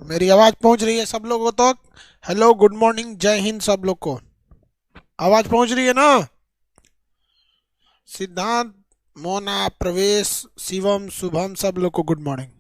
मेरी आवाज पहुंच रही है सब लोगों तक? हेलो, गुड मॉर्निंग, जय हिंद सब लोग को। आवाज पहुंच रही है ना? सिद्धांत, मोना, प्रवेश, शिवम, शुभम, सब लोग को गुड मॉर्निंग।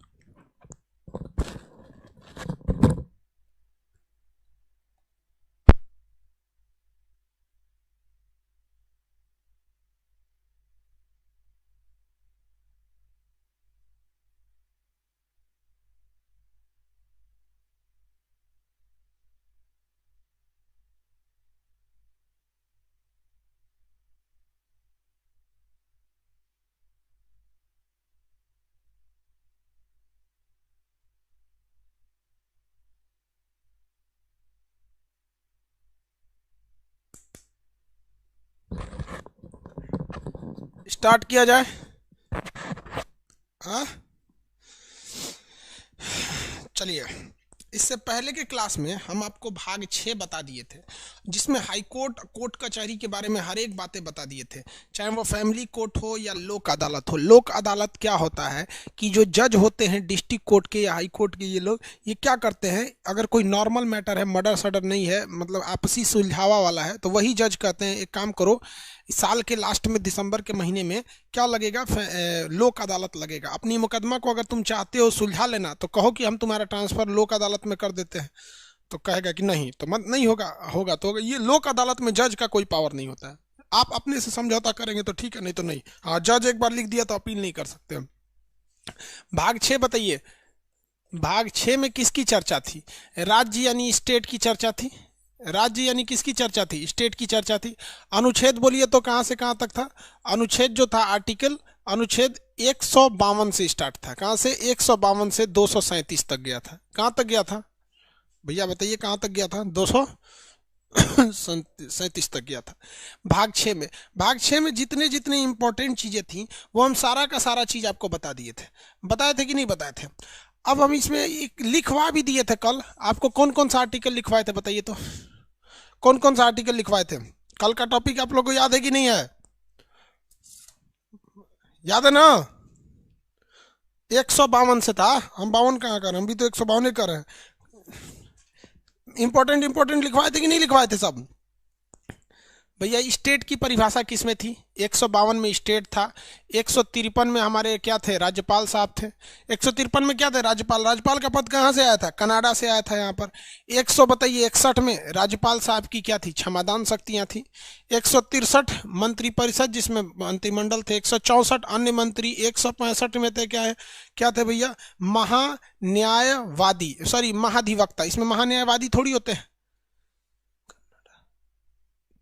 स्टार्ट किया जाए। हाँ, चलिए। इससे पहले के क्लास में हम आपको भाग 6 बता दिए थे, जिसमें हाई कोर्ट, कोर्ट कचहरी के बारे में हर एक बातें बता दिए थे, चाहे वो फैमिली कोर्ट हो या लोक अदालत हो। लोक अदालत क्या होता है कि जो जज होते हैं डिस्ट्रिक्ट कोर्ट के या हाई कोर्ट के, ये लोग ये क्या करते हैं, अगर कोई नॉर्मल मैटर है, मर्डर सडर नहीं है, मतलब आपसी सुलझावा वाला है, तो वही जज कहते हैं एक काम करो, इस साल के लास्ट में दिसंबर के महीने में क्या लगेगा, लोक अदालत लगेगा। अपनी मुकदमा को अगर तुम चाहते हो सुलझा लेना तो कहो कि हम तुम्हारा ट्रांसफर लोक अदालत में कर देते हैं, तो कहेगा कि नहीं, तो मत नहीं होगा, होगा तो होगा। ये लोक अदालत में जज का कोई पावर नहीं होता है। आप अपने से समझौता करेंगे तो ठीक है, नहीं तो नहीं। हाँ, जज एक बार लिख दिया तो अपील नहीं कर सकते हम। भाग 6 बताइए। भाग 6 में किसकी चर्चा थी? राज्य यानी स्टेट की चर्चा थी। राज्य यानी किसकी चर्चा थी? स्टेट की चर्चा थी। अनुच्छेद बोलिए तो कहां से कहां तक था? अनुच्छेद जो था आर्टिकल, अनुच्छेद 152 से स्टार्ट था। कहां से? 152 से 237 तक गया था। कहां तक गया था भैया बताइए? कहां तक गया था? 237 तक गया था। भाग 6 में जितने जितने इंपॉर्टेंट चीजें थी वो हम सारा का सारा चीज आपको बता दिए थे। बताए थे कि नहीं बताए थे? अब हम इसमें एक लिखवा भी दिए थे कल। आपको कौन कौन सा आर्टिकल लिखवाए थे बताइए तो? कौन कौन सा आर्टिकल लिखवाए थे? कल का टॉपिक आप लोगों को याद है कि नहीं है? याद है ना? 152 से था। हम 52 कहाँ कर रहे हैं? हम भी तो 152 कर रहे हैं। इंपॉर्टेंट इंपॉर्टेंट लिखवाए थे कि नहीं लिखवाए थे सब? भैया स्टेट की परिभाषा किस में थी? 152 में स्टेट था। 153 में हमारे क्या थे? राज्यपाल साहब थे। 153 में क्या थे? राज्यपाल। राज्यपाल का पद कहाँ से आया था? कनाडा से आया था यहाँ पर। 100 बताइए 61 में राज्यपाल साहब की क्या थी? क्षमादान शक्तियाँ थी। 163 मंत्रिपरिषद जिसमें मंत्रिमंडल थे। 164 अन्य मंत्री। 165 में थे क्या थे भैया? महान्यायवादी, सॉरी महाधिवक्ता। इसमें महान्यायवादी थोड़ी होते हैं।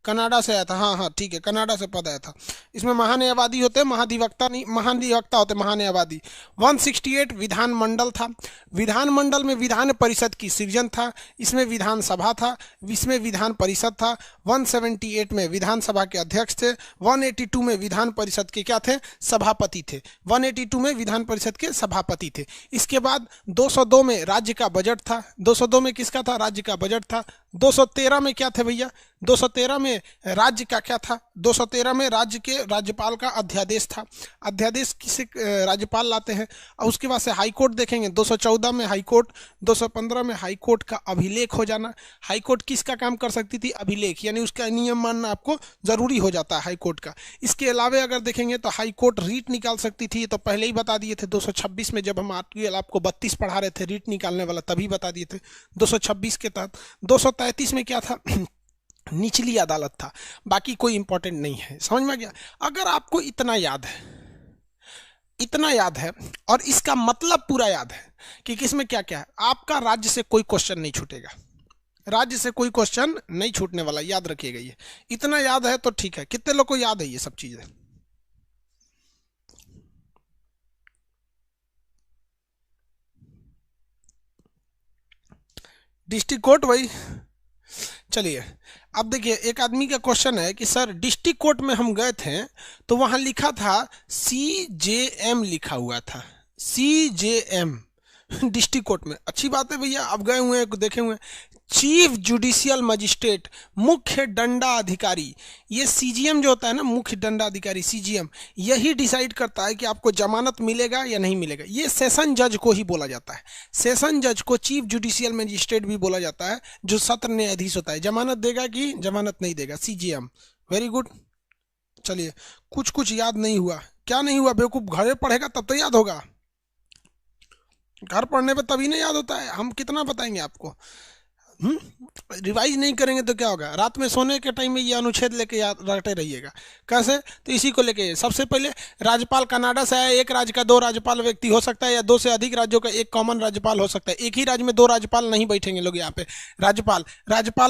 कनाडा से आया था, हाँ हाँ ठीक है, कनाडा से पद आया था। इसमें महान्यायवादी होते, महाधिवक्ता नहीं, महाधिवक्ता होते, महान्यायवादी। 168 विधानमंडल था। विधानमंडल में विधान परिषद की सृजन था। इसमें विधानसभा था, इसमें विधान परिषद था। 178 में विधानसभा के अध्यक्ष थे। 182 में विधान परिषद के क्या थे? सभापति थे। 182 में विधान परिषद के सभापति थे। इसके बाद 202 में राज्य का बजट था। 202 में किसका था? राज्य का बजट था। 213 में क्या थे भैया? 213 में राज्य का क्या था? 213 में राज्य के राज्यपाल का अध्यादेश था। अध्यादेश किसे राज्यपाल लाते हैं। और उसके बाद से हाई कोर्ट देखेंगे। 214 में हाई कोर्ट। 215 में हाई कोर्ट का अभिलेख हो जाना। हाई कोर्ट किसका काम कर सकती थी? अभिलेख, यानी उसका नियम मानना आपको जरूरी हो जाता है हाई कोर्ट का। इसके अलावा अगर देखेंगे तो हाई कोर्ट रीट निकाल सकती थी, तो पहले ही बता दिए थे 226 में, जब हम आर्टिकल आपको 32 पढ़ा रहे थे रीट निकालने वाला, तभी बता दिए थे 226 के तहत। 233 में क्या था? निचली अदालत था। बाकी कोई इंपॉर्टेंट नहीं है। समझ में आ गया? अगर आपको इतना याद है, इतना याद है और इसका मतलब पूरा याद है कि किसमें क्या क्या है, आपका राज्य से कोई क्वेश्चन नहीं छूटेगा। राज्य से कोई क्वेश्चन नहीं छूटने वाला, याद रखिएगा। ये इतना याद है तो ठीक है। कितने लोग को याद है ये सब चीजें? डिस्ट्रिक्ट कोर्ट वही। चलिए, अब देखिए, एक आदमी का क्वेश्चन है कि सर डिस्ट्रिक्ट कोर्ट में हम गए थे तो वहां लिखा था CJM, लिखा हुआ था CJM, डिस्ट्रिक्ट कोर्ट में। अच्छी बात है भैया, आप गए हुए हैं, देखे हुए हैं। चीफ जुडिशियल मजिस्ट्रेट, मुख्य दंडा अधिकारी, ये सीजीएम जो होता है ना, मुख्य दंडा अधिकारी सीजीएम, यही डिसाइड करता है कि आपको जमानत मिलेगा या नहीं मिलेगा। ये सेशन जज को ही बोला जाता है। सेशन जज को चीफ जुडिशियल मजिस्ट्रेट भी बोला जाता है, जो सत्र न्यायाधीश होता है। जमानत देगा कि जमानत नहीं देगा, सीजीएम। Very good. चलिए, कुछ कुछ याद नहीं हुआ। क्या नहीं हुआ बेवकूफ? घरे पढ़ेगा तब तो याद होगा। घर पढ़ने पे तभी नहीं याद होता है, हम कितना बताएंगे आपको। रिवाइज नहीं करेंगे तो क्या होगा? रात में सोने के टाइम में ये अनुच्छेद लेके याद रटे रहिएगा। कैसे? तो इसी को लेके सबसे पहले राज्यपाल कनाडा से आया। एक राज्य का 2 राज्यपाल व्यक्ति हो सकता है, या 2 से अधिक राज्यों का एक कॉमन राज्यपाल हो सकता है। एक ही राज्य में 2 राज्यपाल नहीं बैठेंगे लोग यहाँ पे। राज्यपाल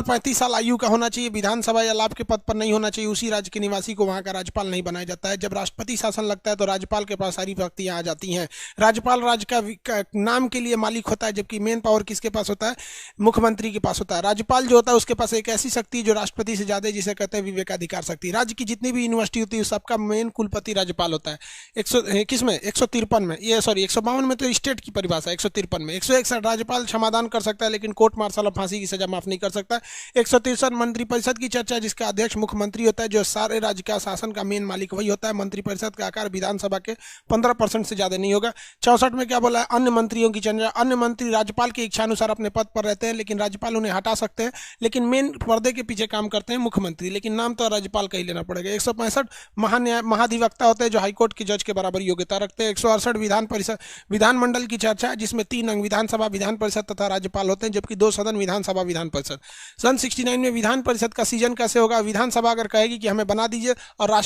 35 साल आयु का होना चाहिए, विधानसभा या लाभ के पद पर नहीं होना चाहिए, उसी राज्य के निवासी को वहाँ का राज्यपाल नहीं बनाया जाता है। जब राष्ट्रपति शासन लगता है तो राज्यपाल के पास सारी शक्तियाँ आ जाती हैं। राज्यपाल राज्य का नाम के लिए मालिक होता है, जबकि मेन पावर किसके पास होता है? मुख्यमंत्री के पास होता है। राज्यपाल जो होता है उसके पास एक ऐसी शक्ति है जो राष्ट्रपति से ज्यादा है, जिसे कहते हैं विवेकाधिकार शक्ति। राज्य की जितनी भी यूनिवर्सिटी होती है सबका मेन कुलपति राज्यपाल होता है। 153 में, ये सॉरी 152 में तो स्टेट की परिभाषा, 153 में 161 राज्यपाल क्षमादान कर सकता है, लेकिन कोर्ट मार्शल और फांसी की सजा माफ नहीं कर सकता। 163 मंत्रिपरिषद की चर्चा, जिसका अध्यक्ष मुख्यमंत्री होता है, जो सारे राज्य का शासन का मेन मालिक वही होता है। मंत्रिपरिषद का आकार विधानसभा के 15% से ज्यादा नहीं होगा। 64 में क्या बोला है? अन्य मंत्रियों की चर्चा। अन्य मंत्री राज्यपाल की इच्छानुसार अपने पद पर रहते हैं, लेकिन राज्यपाल उन्हें हटा सकते हैं, लेकिन मेन पर्दे के पीछे काम करते हैं मुख्यमंत्री, लेकिन नाम तो राज्यपाल का ही लेना पड़ेगा। 165 महाधिवक्ता होते हैं, जो हाईकोर्ट के जज के बराबर योग्यता रखते हैं। 168 विधानमंडल की चर्चा, जिसमें 3 अंग विधानसभा, विधान परिषद तथा राज्यपाल होते हैं, जबकि 2 सदन विधानसभा विधान परिषद। सन 69 में विधान परिषद का सीजन कैसे होगा? विधानसभा अगर कहेगी कि हमें बना दीजिए और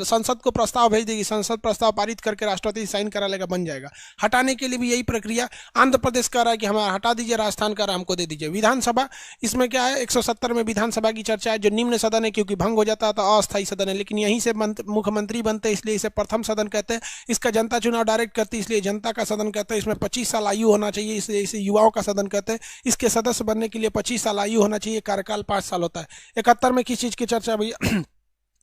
संसद को प्रस्ताव भेज देगी, संसद प्रस्ताव पारित करके राष्ट्रपति साइन करा लेगा, बन जाएगा। हटाने के लिए भी यही प्रक्रिया। आंध्र प्रदेश कह रहा है कि हमें हटा दीजिए, राजस्थान का हमको दे दीजिए। विधानसभा, इसमें क्या है? 170 में विधानसभा की चर्चा है, जो निम्न सदन है, क्योंकि भंग हो जाता है तो अस्थायी सदन है, लेकिन यहीं से मुख्यमंत्री बनते हैं, इसलिए इसे प्रथम सदन कहते हैं। इसका जनता चुनाव डायरेक्ट करती है, इसलिए जनता का सदन कहते हैं। इसमें 25 साल आयु होना चाहिए, इसलिए इसे युवाओं का सदन कहते हैं। इसके सदस्य बनने के लिए 25 साल आयु होना चाहिए, कार्यकाल 5 साल होता है। 71 में किस चीज की चर्चा है भैया?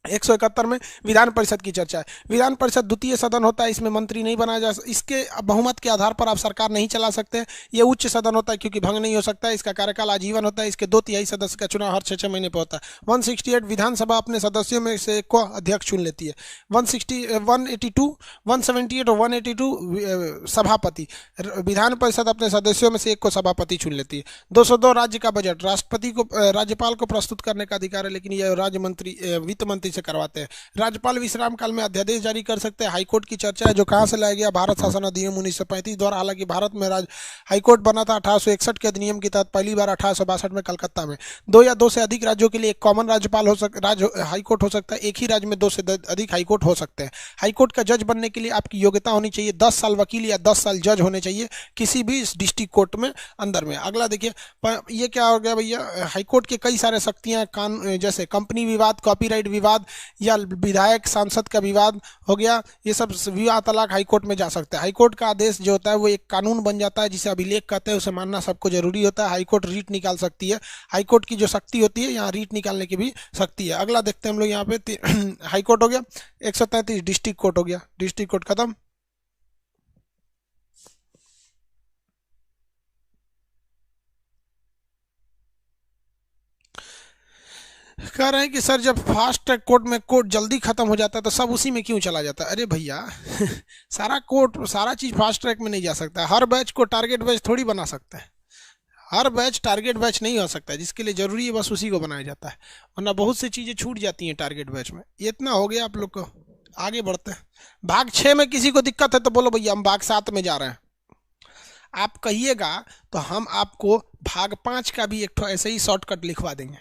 171 में विधान परिषद की चर्चा है। विधान परिषद द्वितीय सदन होता है, इसमें मंत्री नहीं बनाया जा सकता, इसके बहुमत के आधार पर आप सरकार नहीं चला सकते। ये उच्च सदन होता है, क्योंकि भंग नहीं हो सकता है। इसका कार्यकाल आजीवन होता है। इसके 2/3 सदस्य का चुनाव हर 6 महीने पर होता है। 168 विधानसभा अपने सदस्यों में से एक को अध्यक्ष चुन लेती है। 178 और 182 सभापति, विधान परिषद अपने सदस्यों में से एक को सभापति चुन लेती है। 202 राज्य का बजट राष्ट्रपति को, राज्यपाल को प्रस्तुत करने का अधिकार है, लेकिन यह राज्य मंत्री, वित्त मंत्री से करवाते हैं। राज्यपाल विश्राम काल में अध्यादेश जारी कर सकते हैं। हाईकोर्ट की चर्चा है, जो कहां से लाया गया? भारत शासन अधिनियम 1935 द्वारा। हालांकि भारत में हाईकोर्ट बना था 1861 के अधिनियम के तहत, पहली बार 1862 में कलकत्ता में। 2 या 2 से अधिक राज्यों के लिए एक कॉमन राज्यपाल हाईकोर्ट हो सकता है। एक ही राज्य में 2 से अधिक हाईकोर्ट हो सकते हैं। हाईकोर्ट का जज बनने के लिए आपकी योग्यता होनी चाहिए 10 साल वकील या 10 साल जज होने चाहिए किसी भी डिस्ट्रिक्ट कोर्ट में अंदर में। अगला देखिए, ये क्या हो गया भैया? हाईकोर्ट के कई सारे शक्तियां, जैसे कंपनी विवाद, कॉपीराइट विवाद, या विधायक सांसद का विवाद हो गया, ये सब विवाद तलाक हाईकोर्ट में जा सकता है। हाईकोर्ट का आदेश जो होता है वो एक कानून बन जाता है, जिसे अभिलेख कहते हैं, उसे मानना सबको जरूरी होता है। हाईकोर्ट रीट निकाल सकती है। हाईकोर्ट की जो शक्ति होती है, यहाँ रीट निकालने की भी शक्ति है। अगला देखते हैं हम लोग यहाँ पे हाईकोर्ट हो गया। 133 डिस्ट्रिक्ट कोर्ट हो गया। डिस्ट्रिक्ट कोर्ट खत्म। कह रहे हैं कि सर, जब फास्ट ट्रैक कोर्ट में कोर्ट जल्दी खत्म हो जाता है तो सब उसी में क्यों चला जाता है? अरे भैया सारा कोर्ट, सारा चीज फास्ट ट्रैक में नहीं जा सकता। हर बैच को टारगेट बैच थोड़ी बना सकता है। हर बैच टारगेट बैच नहीं हो सकता है, जिसके लिए जरूरी है बस उसी को बनाया जाता है, वरना बहुत सी चीजें छूट जाती हैं टारगेट बैच में। ये इतना हो गया आप लोग को। आगे बढ़ते हैं। भाग 6 में किसी को दिक्कत है तो बोलो भैया, हम भाग 7 में जा रहे हैं। आप कहिएगा तो हम आपको भाग 5 का भी एक ठो ऐसे ही शॉर्टकट लिखवा देंगे।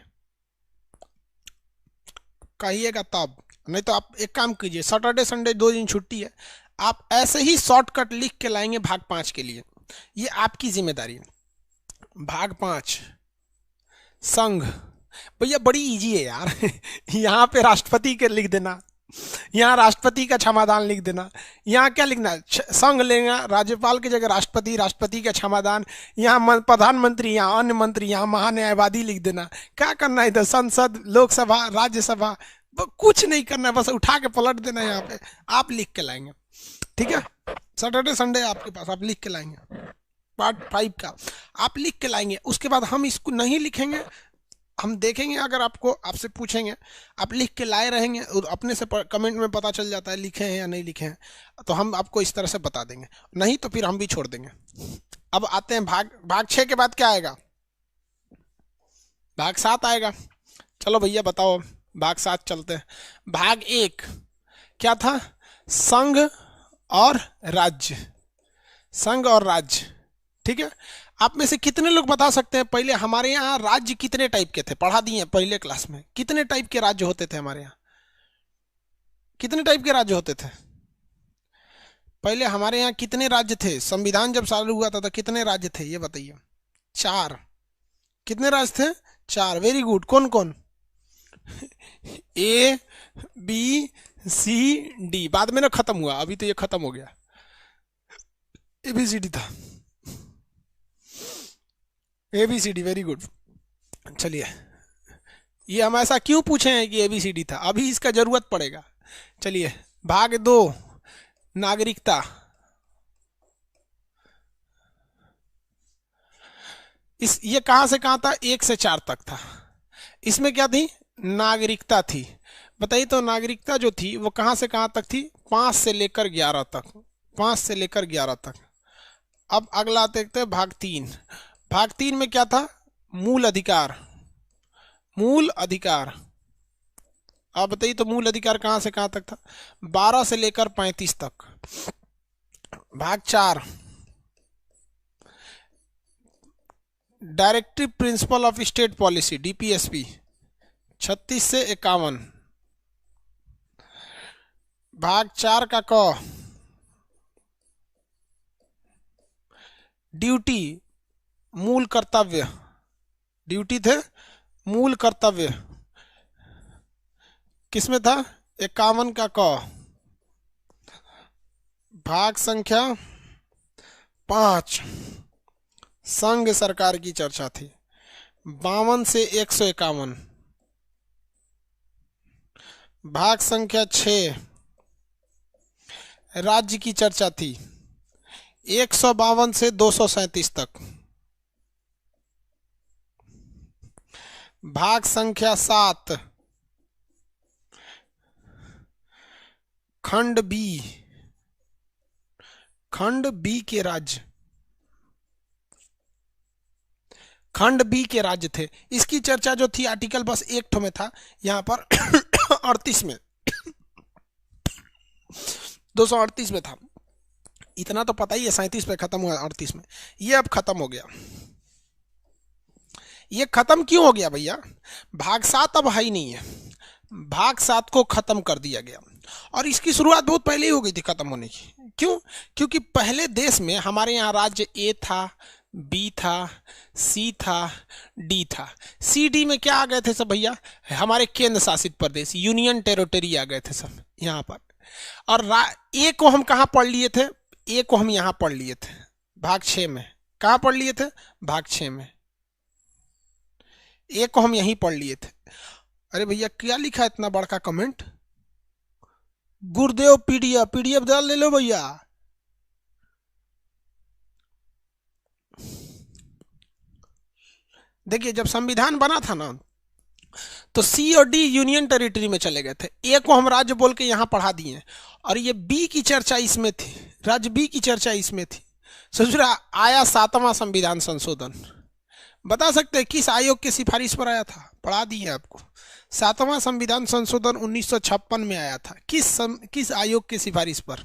कहिएगा तब, नहीं तो आप एक काम कीजिए, सैटरडे संडे 2 दिन छुट्टी है, आप ऐसे ही शॉर्टकट लिख के लाएंगे भाग 5 के लिए। ये आपकी जिम्मेदारी है। भाग 5 संघ, भैया बड़ी इजी है यार यहाँ पे राष्ट्रपति के लिख देना, यहाँ राष्ट्रपति का क्षमादान लिख देना। यहाँ क्या लिखना है? संघ लेना, राज्यपाल की जगह राष्ट्रपति, राष्ट्रपति का क्षमादान, यहाँ प्रधानमंत्री, यहाँ अन्य मंत्री, यहाँ महान्यायवादी लिख देना। क्या करना है इधर? संसद, लोकसभा, राज्यसभा, कुछ नहीं करना है, बस उठा के पलट देना है। यहाँ पे, आप लिख के लाएंगे, ठीक है? सैटरडे संडे आपके पास, आप लिख के लाएंगे। पार्ट 5 का आप लिख के लाएंगे। उसके बाद हम इसको नहीं लिखेंगे, हम देखेंगे, अगर आपको आपसे पूछेंगे आप लिख के लाए रहेंगे, अपने से कमेंट में पता चल जाता है लिखे हैं या नहीं लिखे हैं, तो हम आपको इस तरह से बता देंगे, नहीं तो फिर हम भी छोड़ देंगे। अब आते हैं भाग 6 के बाद क्या आएगा? भाग 7 आएगा। चलो भैया बताओ, भाग 7 चलते हैं। भाग 1 क्या था? संघ और राज्य, संघ और राज्य। ठीक है, आप में से कितने लोग बता सकते हैं पहले हमारे यहाँ राज्य कितने टाइप के थे? पढ़ा दिए पहले क्लास में, कितने टाइप के राज्य होते थे हमारे यहाँ? कितने टाइप के राज्य होते थे पहले हमारे यहाँ? कितने राज्य थे? संविधान जब चालू हुआ था तो कितने राज्य थे ये बताइए? 4। कितने राज्य थे? 4। Very good. कौन कौन? A B C D, बाद में ना खत्म हुआ, अभी तो ये खत्म हो गया। ABCD था, ABCD, वेरी गुड। चलिए, ये हम ऐसा क्यों पूछे हैं कि ABCD था, अभी इसका जरूरत पड़ेगा। चलिए, भाग 2 नागरिकता। ये कहां से कहां था? 1 से 4 तक था। इसमें क्या थी? नागरिकता थी। बताइए तो नागरिकता जो थी वो कहां से कहां तक थी? 5 से लेकर 11 तक, 5 से लेकर 11 तक। अब अगला देखते हैं भाग 3। भाग 3 में क्या था? मूल अधिकार, मूल अधिकार। आप बताइए तो मूल अधिकार कहां से कहां तक था? 12 से लेकर 35 तक। भाग 4 directive principle of state policy, DPSP, 36 से 51। भाग 4 का क ड्यूटी, मूल कर्तव्य, ड्यूटी थे मूल कर्तव्य, किसमें था? 51 का क। भाग संख्या 5 संघ सरकार की चर्चा थी, 52 से 151। भाग संख्या 6 राज्य की चर्चा थी, 152 से 237 तक। भाग संख्या 7 खंड बी, खंड बी के राज्य, खंड बी के राज्य थे। इसकी चर्चा जो थी आर्टिकल बस एक ठो में था, यहां पर 38 में, 238 में था। इतना तो पता ही है, 37 पे खत्म हुआ, 38 में। ये अब खत्म हो गया। ये खत्म क्यों हो गया भैया? भाग 7 अब है ही नहीं है, भाग 7 को खत्म कर दिया गया। और इसकी शुरुआत बहुत पहले ही हो गई थी खत्म होने की। क्यों? क्योंकि पहले देश में हमारे यहाँ राज्य A था, B था, C था, D था। C D में क्या आ गए थे सब भैया? हमारे केंद्र शासित प्रदेश, यूनियन टेरिटरी आ गए थे सब यहाँ पर। और A को हम कहाँ पढ़ लिए थे? A को हम यहाँ पढ़ लिए थे भाग 6 में। कहाँ पढ़ लिए थे? भाग 6 में। A को हम यहीं पढ़ लिए थे। अरे भैया क्या लिखा है इतना बड़का कमेंट? गुरुदेव PDF डाल ले लो भैया। देखिए, जब संविधान बना था ना, तो C और D यूनियन टेरिटरी में चले गए थे। A को हम राज्य बोल के यहां पढ़ा दिए, और ये B की चर्चा इसमें थी, राज्य B की चर्चा इसमें थी। ससुरा आया 7वां संविधान संशोधन। बता सकते हैं किस आयोग की सिफारिश पर आया था? पढ़ा दी है आपको। 7वां संविधान संशोधन 1956 में आया था। किस आयोग की सिफारिश पर?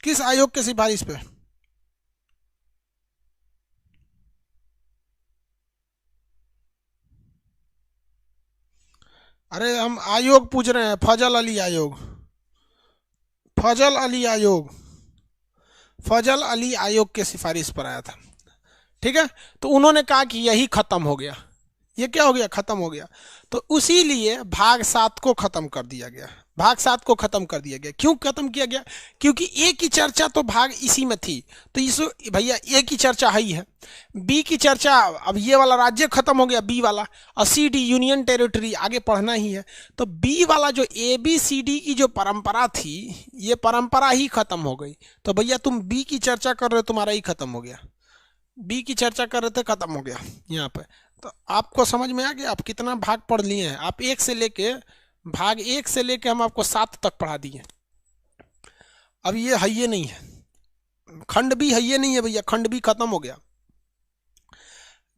किस आयोग की सिफारिश पे? अरे हम आयोग पूछ रहे हैं, फजल अली आयोग, फजल अली आयोग, फजल अली आयोग के सिफारिश पर आया था। ठीक है, तो उन्होंने कहा कि यही खत्म हो गया। ये क्या हो गया? खत्म हो गया। तो उसी लिए भाग 7 को खत्म कर दिया गया। भाग 7 को खत्म कर दिया गया। क्यों खत्म किया गया? क्योंकि ए की चर्चा तो भाग इसी में थी, तो इस भैया ए की चर्चा है ही है। बी की चर्चा, अब ये वाला राज्य खत्म हो गया, बी वाला, और सी डी यूनियन टेरिटरी आगे पढ़ना ही है। तो बी वाला जो ए बी सी डी की जो परंपरा थी, ये परंपरा ही खत्म हो गई। तो भैया तुम बी की चर्चा कर रहे हो, तुम्हारा ही खत्म हो गया। बी की चर्चा कर रहे थे, खत्म हो गया यहाँ पे। तो आपको समझ में आ गया आप कितना भाग पढ़ लिए हैं। आप भाग 1 से लेके हम आपको 7 तक पढ़ा दिए। अब ये है, ये नहीं है, खंड बी है, ये नहीं है भैया, खंड बी खत्म हो गया।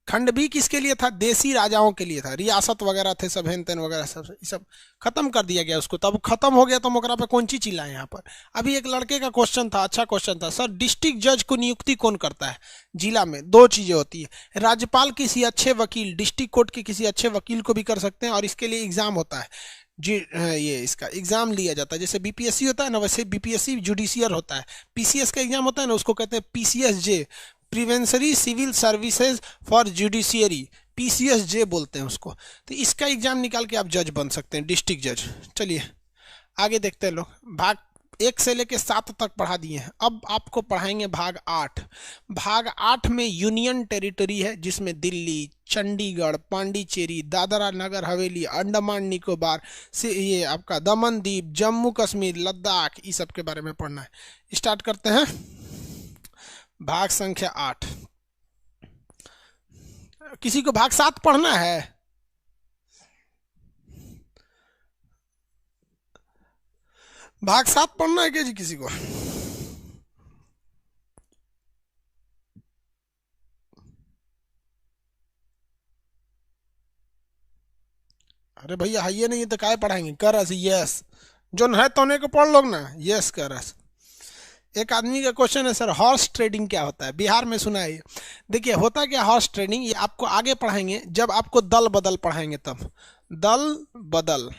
खंड बी किसके लिए था? देसी राजाओं के लिए था, रियासत वगैरह थे सब, हेन तेन वगैरह सब खत्म कर दिया गया उसको। तब खत्म हो गया तो मोकरा पे कौन चीज चिल्लाए यहाँ पर। अभी एक लड़के का क्वेश्चन था, अच्छा क्वेश्चन था, सर डिस्ट्रिक्ट जज को नियुक्ति कौन करता है जिला में? 2 चीजें होती है, राज्यपाल किसी अच्छे वकील, डिस्ट्रिक्ट कोर्ट के किसी अच्छे वकील को भी कर सकते हैं, और इसके लिए एग्जाम होता है जी, ये इसका एग्जाम लिया जाता है। जैसे बीपीएससी होता है ना, वैसे बीपीएससी जुडिशियल होता है। पीसीएस का एग्जाम होता है ना, उसको कहते हैं PCSJ, provincial civil services for judiciary, PCSJ बोलते हैं उसको। तो इसका एग्जाम निकाल के आप जज बन सकते हैं, डिस्ट्रिक्ट जज। चलिए आगे देखते हैं लोग। भाग 1 से लेके 7 तक पढ़ा दिए हैं। अब आपको पढ़ाएंगे भाग 8। भाग 8 में यूनियन टेरिटरी है, जिसमें दिल्ली, चंडीगढ़, पांडिचेरी, दादरा नगर हवेली, अंडमान निकोबार से, ये आपका दमन द्वीप, जम्मू कश्मीर, लद्दाख, इस सब के बारे में पढ़ना है। स्टार्ट करते हैं भाग संख्या 8। किसी को भाग 7 पढ़ना है? भाग 7 पढ़ना है क्या जी किसी को? अरे भैया है ये नहीं तो काय पढ़ाएंगे? कर रस यस, जो है तोने को पढ़ लोग ना, यस कर रस। एक आदमी का क्वेश्चन है, सर हॉर्स ट्रेडिंग क्या होता है? बिहार में सुना है। देखिए होता क्या हॉर्स ट्रेडिंग, ये आपको आगे पढ़ाएंगे जब आपको दल बदल पढ़ाएंगे तब। दल बदल,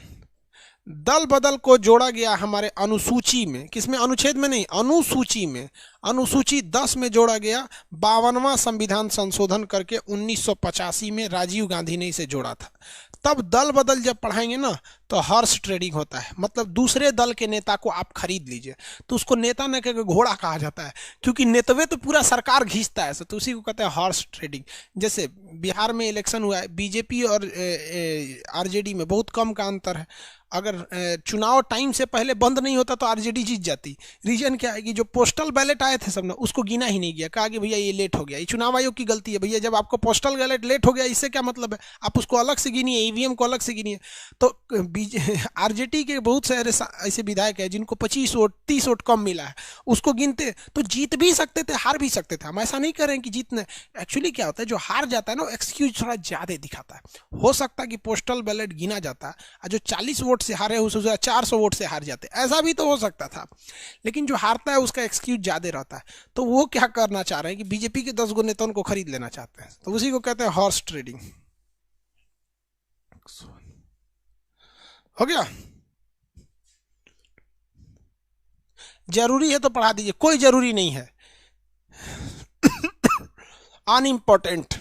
दल बदल को जोड़ा गया हमारे अनुसूची में, किसमें? अनुच्छेद में नहीं, अनुसूची में। अनुसूची 10 में जोड़ा गया, 52वां संविधान संशोधन करके 1985 में राजीव गांधी ने इसे जोड़ा था। तब दल बदल जब पढ़ाएंगे ना, तो हॉर्स ट्रेडिंग होता है, मतलब दूसरे दल के नेता को आप खरीद लीजिए। तो उसको नेता न कह के घोड़ा कहा जाता है, क्योंकि नेतवे तो पूरा सरकार घींचता है, तो उसी को कहते हैं हॉर्स ट्रेडिंग। जैसे बिहार में इलेक्शन हुआ है, बीजेपी और आरजेडी में बहुत कम का अंतर है। अगर चुनाव टाइम से पहले बंद नहीं होता तो आरजेडी जीत जाती। रीजन क्या है कि जो पोस्टल बैलेट आए थे सब ना, उसको गिना ही नहीं गया, कहा कि भैया ये लेट हो गया, ये चुनाव आयोग की गलती है। भैया जब आपको पोस्टल बैलेट लेट हो गया, इससे क्या मतलब है? आप उसको अलग से गिनिए, ईवीएम को अलग से गिनिए। तो आरजेडी के बहुत सारे ऐसे विधायक है जिनको 25 वोट 30 वोट कम मिला है, उसको गिनते तो जीत भी सकते थे, हार भी सकते थे। हम ऐसा नहीं कर रहे हैं कि जीतने, एक्चुअली क्या होता है, जो हार जाता है ना, एक्सक्यूज थोड़ा ज्यादा दिखाता है। हो सकता है कि पोस्टल बैलेट गिना जाता और जो 40 वोट से हारे उसे 400 वोट से हार जाते, ऐसा भी तो हो सकता था। लेकिन जो हारता है उसका एक्सक्यूज ज्यादा रहता है। तो वो क्या करना चाह रहे हैं कि बीजेपी के 10 गो नेताओं को खरीद लेना चाहते हैं, तो उसी को कहते हैं हॉर्स ट्रेडिंग। हो गया? जरूरी है तो पढ़ा दीजिए, कोई जरूरी नहीं है, अनइम्पोर्टेंट।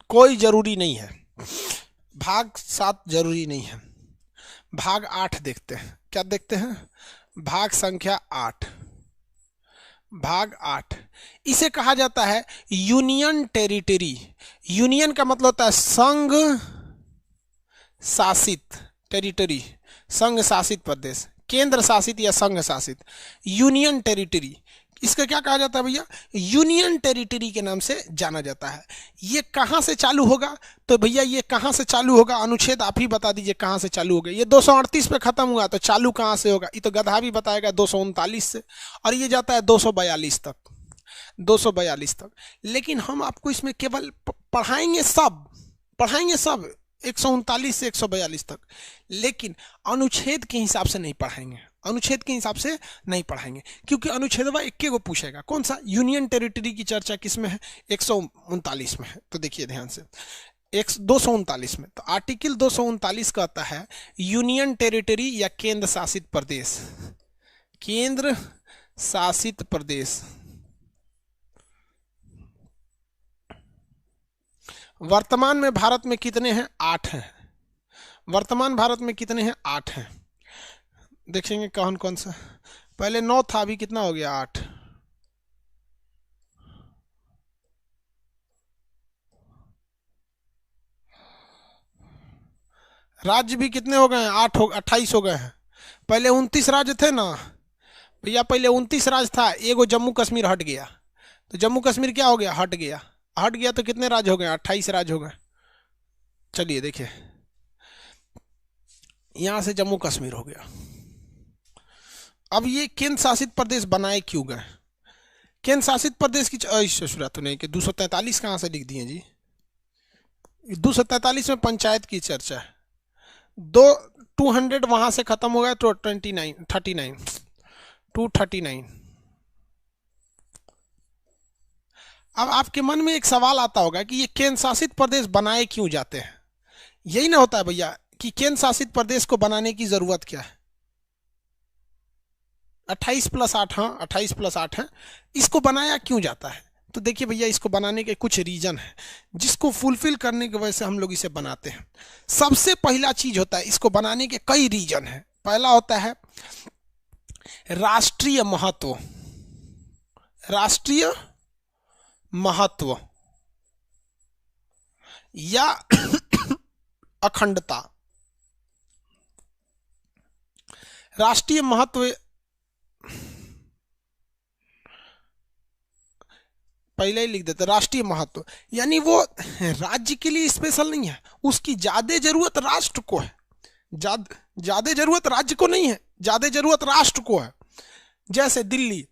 कोई जरूरी नहीं है। भाग 7 जरूरी नहीं है। भाग 8 देखते हैं, क्या देखते हैं? भाग संख्या 8। भाग 8 इसे कहा जाता है यूनियन टेरिटरी। यूनियन का मतलब होता है संघ शासित टेरिटरी, संघ शासित प्रदेश, केंद्र शासित या संघ शासित। यूनियन टेरिटरी, इसका क्या कहा जाता है भैया? यूनियन टेरिटरी के नाम से जाना जाता है। ये कहां से चालू होगा? तो भैया ये कहां से चालू होगा? अनुच्छेद आप ही बता दीजिए कहां से चालू होगा। ये 238 पे खत्म हुआ, तो चालू कहां से होगा? ये तो गधा भी बताएगा, 239 से, और ये जाता है 242 तक, 242 तक। लेकिन हम आपको इसमें केवल पढ़ाएंगे सब 139 से 142 तक, लेकिन अनुच्छेद के हिसाब से नहीं पढ़ाएंगे। अनुच्छेद के हिसाब से नहीं पढ़ाएंगे, क्योंकि अनुच्छेदवा इक्के को पूछेगा। कौन सा? यूनियन टेरिटरी की चर्चा किसमें है? 139 में है। तो देखिए ध्यान से, 239 में, तो आर्टिकल 239 कहता है यूनियन टेरिटरी या केंद्र शासित प्रदेश, केंद्र शासित प्रदेश वर्तमान में भारत में कितने हैं? 8 हैं। वर्तमान भारत में कितने हैं? 8 हैं। देखेंगे कौन कौन सा। पहले 9 था, अभी कितना हो गया? 8। राज्य भी कितने हो गए हैं? 28 हो गए हैं। पहले 29 राज्य थे ना भैया, पहले 29 राज्य था, एगो जम्मू कश्मीर हट गया, तो जम्मू कश्मीर क्या हो गया? हट गया। हट गया तो कितने राज्य हो गए? 28 राज्य हो गए। चलिए देखिए, यहां से जम्मू कश्मीर हो गया। अब ये केंद्र शासित प्रदेश बनाए क्यों गए? केंद्र शासित प्रदेश की शुरुआत तो नहीं कि 243 कहाँ से लिख दिए जी? 243 में पंचायत की चर्चा है। 200 वहां से खत्म हो गया तो 239। अब आपके मन में एक सवाल आता होगा कि ये केंद्र शासित प्रदेश बनाए क्यों जाते हैं? यही ना होता है भैया कि केंद्र शासित प्रदेश को बनाने की जरूरत क्या है? 28+8, हाँ 28+8 है। इसको बनाया क्यों जाता है? तो देखिए भैया, इसको बनाने के कुछ रीजन है जिसको फुलफिल करने की वजह से हम लोग इसे बनाते हैं। सबसे पहला चीज होता है, इसको बनाने के कई रीजन है। पहला होता है राष्ट्रीय महत्व। राष्ट्रीय महत्व या अखंडता। राष्ट्रीय महत्व पहले ही लिख देते। राष्ट्रीय महत्व यानी वो राज्य के लिए स्पेशल नहीं है, उसकी ज्यादा जरूरत राष्ट्र को है। ज्यादा जरूरत राज्य को नहीं है, ज्यादा जरूरत राष्ट्र को है। जैसे दिल्ली,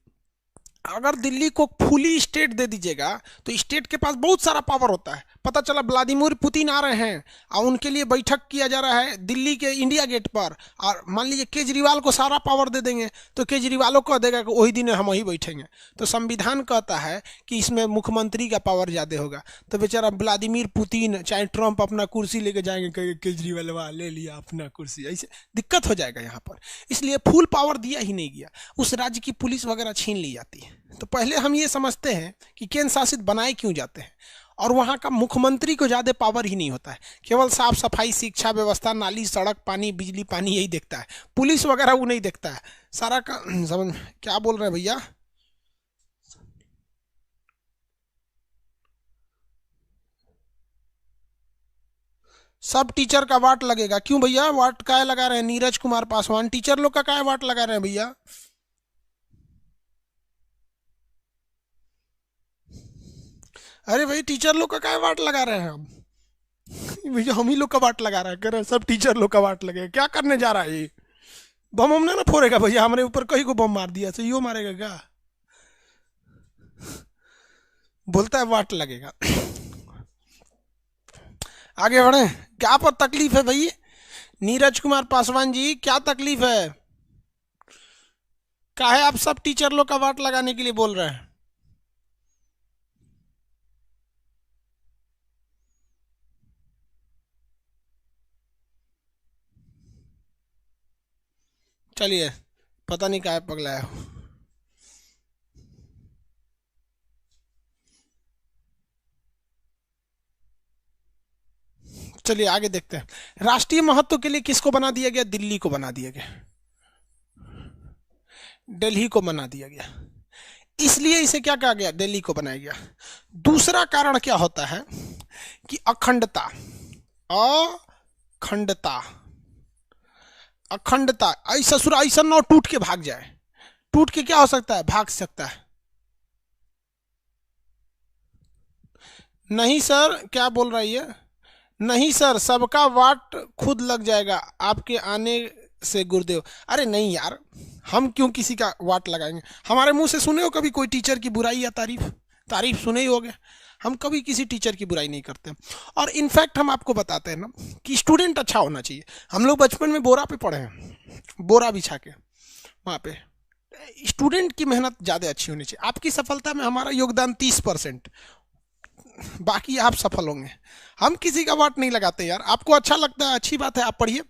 अगर दिल्ली को फुली स्टेट दे दीजिएगा तो स्टेट के पास बहुत सारा पावर होता है। पता चला व्लादिमीर पुतिन आ रहे हैं और उनके लिए बैठक किया जा रहा है दिल्ली के इंडिया गेट पर, और मान लीजिए केजरीवाल को सारा पावर दे देंगे तो केजरीवाल को कह देगा कि वही दिन हम वही बैठेंगे। तो संविधान कहता है कि इसमें मुख्यमंत्री का पावर ज़्यादा होगा। तो बेचारा व्लादिमीर पुतिन चाहे ट्रंप अपना कुर्सी लेके जाएंगे, कहेंगे केजरीवाल वाह ले लिया अपना कुर्सी, ऐसे दिक्कत हो जाएगा यहाँ पर। इसलिए फुल पावर दिया ही नहीं गया, उस राज्य की पुलिस वगैरह छीन ली जाती है। तो पहले हम ये समझते हैं कि केंद्र शासित बनाए क्यों जाते हैं, और वहाँ का मुख्यमंत्री को ज़्यादा पावर ही नहीं होता है, केवल साफ सफाई, शिक्षा व्यवस्था, नाली, सड़क, पानी, बिजली, पानी यही देखता है। पुलिस वगैरह वो नहीं देखता है सारा का। समझ क्या बोल रहे हैं भैया? सब टीचर का वाट लगेगा क्यों भैया? वाट काय लगा रहे हैं? नीरज कुमार पासवान, टीचर लोग का काय वाट लगा रहे हैं भैया? अरे भाई, टीचर लोग का काय वाट लगा रहे हैं हम? भैया हम ही लोग का वाट लगा रहे हैं, कह रहे हैं सब टीचर लोग का वाट लगेगा। क्या करने जा रहा है ये? बम हमने ना फोड़ेगा भैया, हमारे ऊपर कहीं को बम मार दिया, सही हो मारेगा क्या? बोलता है वाट लगेगा। आगे बढ़े, क्या पर तकलीफ है भाई? नीरज कुमार पासवान जी, क्या तकलीफ है? काहे आप सब टीचर लोग का वाट लगाने के लिए बोल रहे हैं? चलिए, पता नहीं काहे पगलाया हो। चलिए आगे देखते हैं। राष्ट्रीय महत्व के लिए किसको बना दिया गया? दिल्ली को बना दिया गया, दिल्ली को बना दिया गया। इसलिए इसे क्या कहा गया? दिल्ली को बनाया गया। दूसरा कारण क्या होता है कि अखंडता। अखंडता, अखंडता ऐसा ससुरा ऐसा ना टूट के भाग जाए। टूट के क्या हो सकता है? भाग सकता है। नहीं सर, क्या बोल रही है? नहीं सर, सबका वाट खुद लग जाएगा आपके आने से गुरुदेव। अरे नहीं यार, हम क्यों किसी का वाट लगाएंगे? हमारे मुंह से सुने हो कभी कोई टीचर की बुराई या तारीफ? तारीफ सुने ही होगे। हम कभी किसी टीचर की बुराई नहीं करते। और इनफैक्ट हम आपको बताते हैं ना कि स्टूडेंट अच्छा होना चाहिए। हम लोग बचपन में बोरा पे पढ़े हैं, बोरा बिछा के वहाँ पे। स्टूडेंट की मेहनत ज़्यादा अच्छी होनी चाहिए। आपकी सफलता में हमारा योगदान 30%, बाकी आप सफल होंगे। हम किसी का वाट नहीं लगाते यार। आपको अच्छा लगता है, अच्छी बात है, आप पढ़िए,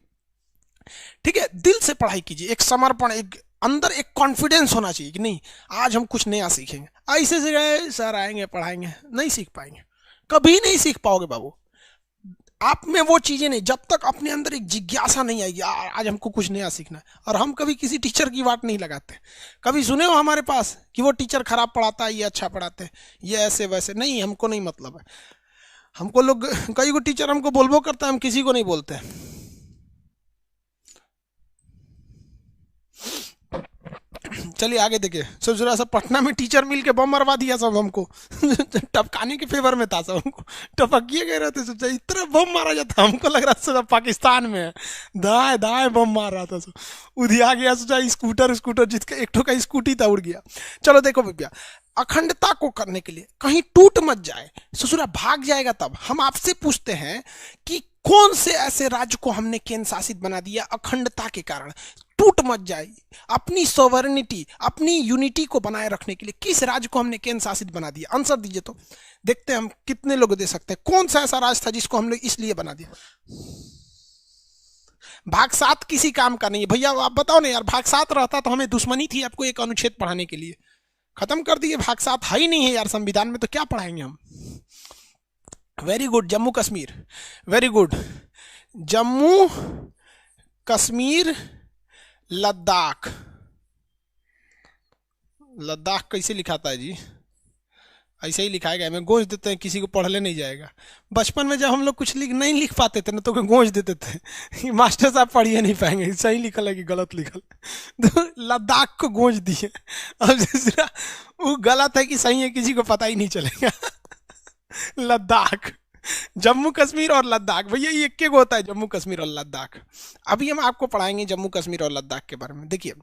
ठीक है, दिल से पढ़ाई कीजिए, एक समर्पण, एक अंदर एक कॉन्फिडेंस होना चाहिए कि नहीं आज हम कुछ नया सीखेंगे। ऐसे से गए सर आएंगे पढ़ाएंगे, नहीं सीख पाएंगे। कभी नहीं सीख पाओगे बाबू। आप में वो चीजें नहीं, जब तक अपने अंदर एक जिज्ञासा नहीं आएगी यार आज हमको कुछ नया सीखना है। और हम कभी किसी टीचर की बात नहीं लगाते। कभी सुने हो हमारे पास कि वो टीचर खराब पढ़ाता है, ये अच्छा पढ़ाते हैं, ये ऐसे वैसे? नहीं, हमको नहीं मतलब है। हमको लोग, कई को टीचर हमको बोलबो करता है, हम किसी को नहीं बोलते। चलिए आगे देखिए। ससुरा सब पटना में टीचर मिल के बम मरवा दिया सब हमको। टपकाने के फेवर में था सब, हमको टपकिए गए रहते। सोचा इतना बम मारा जाता, हमको लग रहा था सब पाकिस्तान में है, दाएं दाएं बम मार रहा था सब। उधिया गया, सोचा स्कूटर जिसका एक ठो का स्कूटी था उड़ गया। चलो देखो भैया, अखंडता को करने के लिए कहीं टूट मत जाए, ससुरा भाग जाएगा तब। हम आपसे पूछते हैं कि कौन से ऐसे राज्य को हमने केंद्र शासित बना दिया अखंडता के कारण, टूट मत जाए। अपनी सोवरेनिटी, अपनी यूनिटी को बनाए रखने के लिए किस राज्य को हमने केंद्र शासित बना दिया? आंसर दीजिए तो देखते हैं हम कितने लोग दे सकते हैं। कौन सा ऐसा राज्य था जिसको हम लोग इसलिए बना दिया? भाग 7 किसी काम का नहीं है भैया। आप बताओ ना यार, भाग 7 रहता तो हमें दुश्मनी थी आपको एक अनुच्छेद पढ़ाने के लिए, खत्म कर दिए। भाग 7 है ही नहीं है यार संविधान में, तो क्या पढ़ाएंगे हम? Very good, Jammu Kashmir, very good. Jammu Kashmir Ladakh. Ladakh कैसे लिखाता है जी? ऐसे ही लिखाएगा, हमें गोंज देते हैं, किसी को पढ़ने नहीं जाएगा। बचपन में जब हम लोग कुछ नहीं लिख पाते थे ना, तो गोंज देते थे, मास्टर साहब पढ़िए नहीं पाएंगे, सही लिखल है कि गलत लिखल। तो लद्दाख को गोंज दिए। अब दूसरा वो गलत है कि सही है किसी को पता ही नहीं चलेगा। लद्दाख, जम्मू कश्मीर और लद्दाख, भैया ये एक होता है, जम्मू कश्मीर और लद्दाख। अभी हम आपको पढ़ाएंगे जम्मू कश्मीर और लद्दाख के बारे में। देखिए,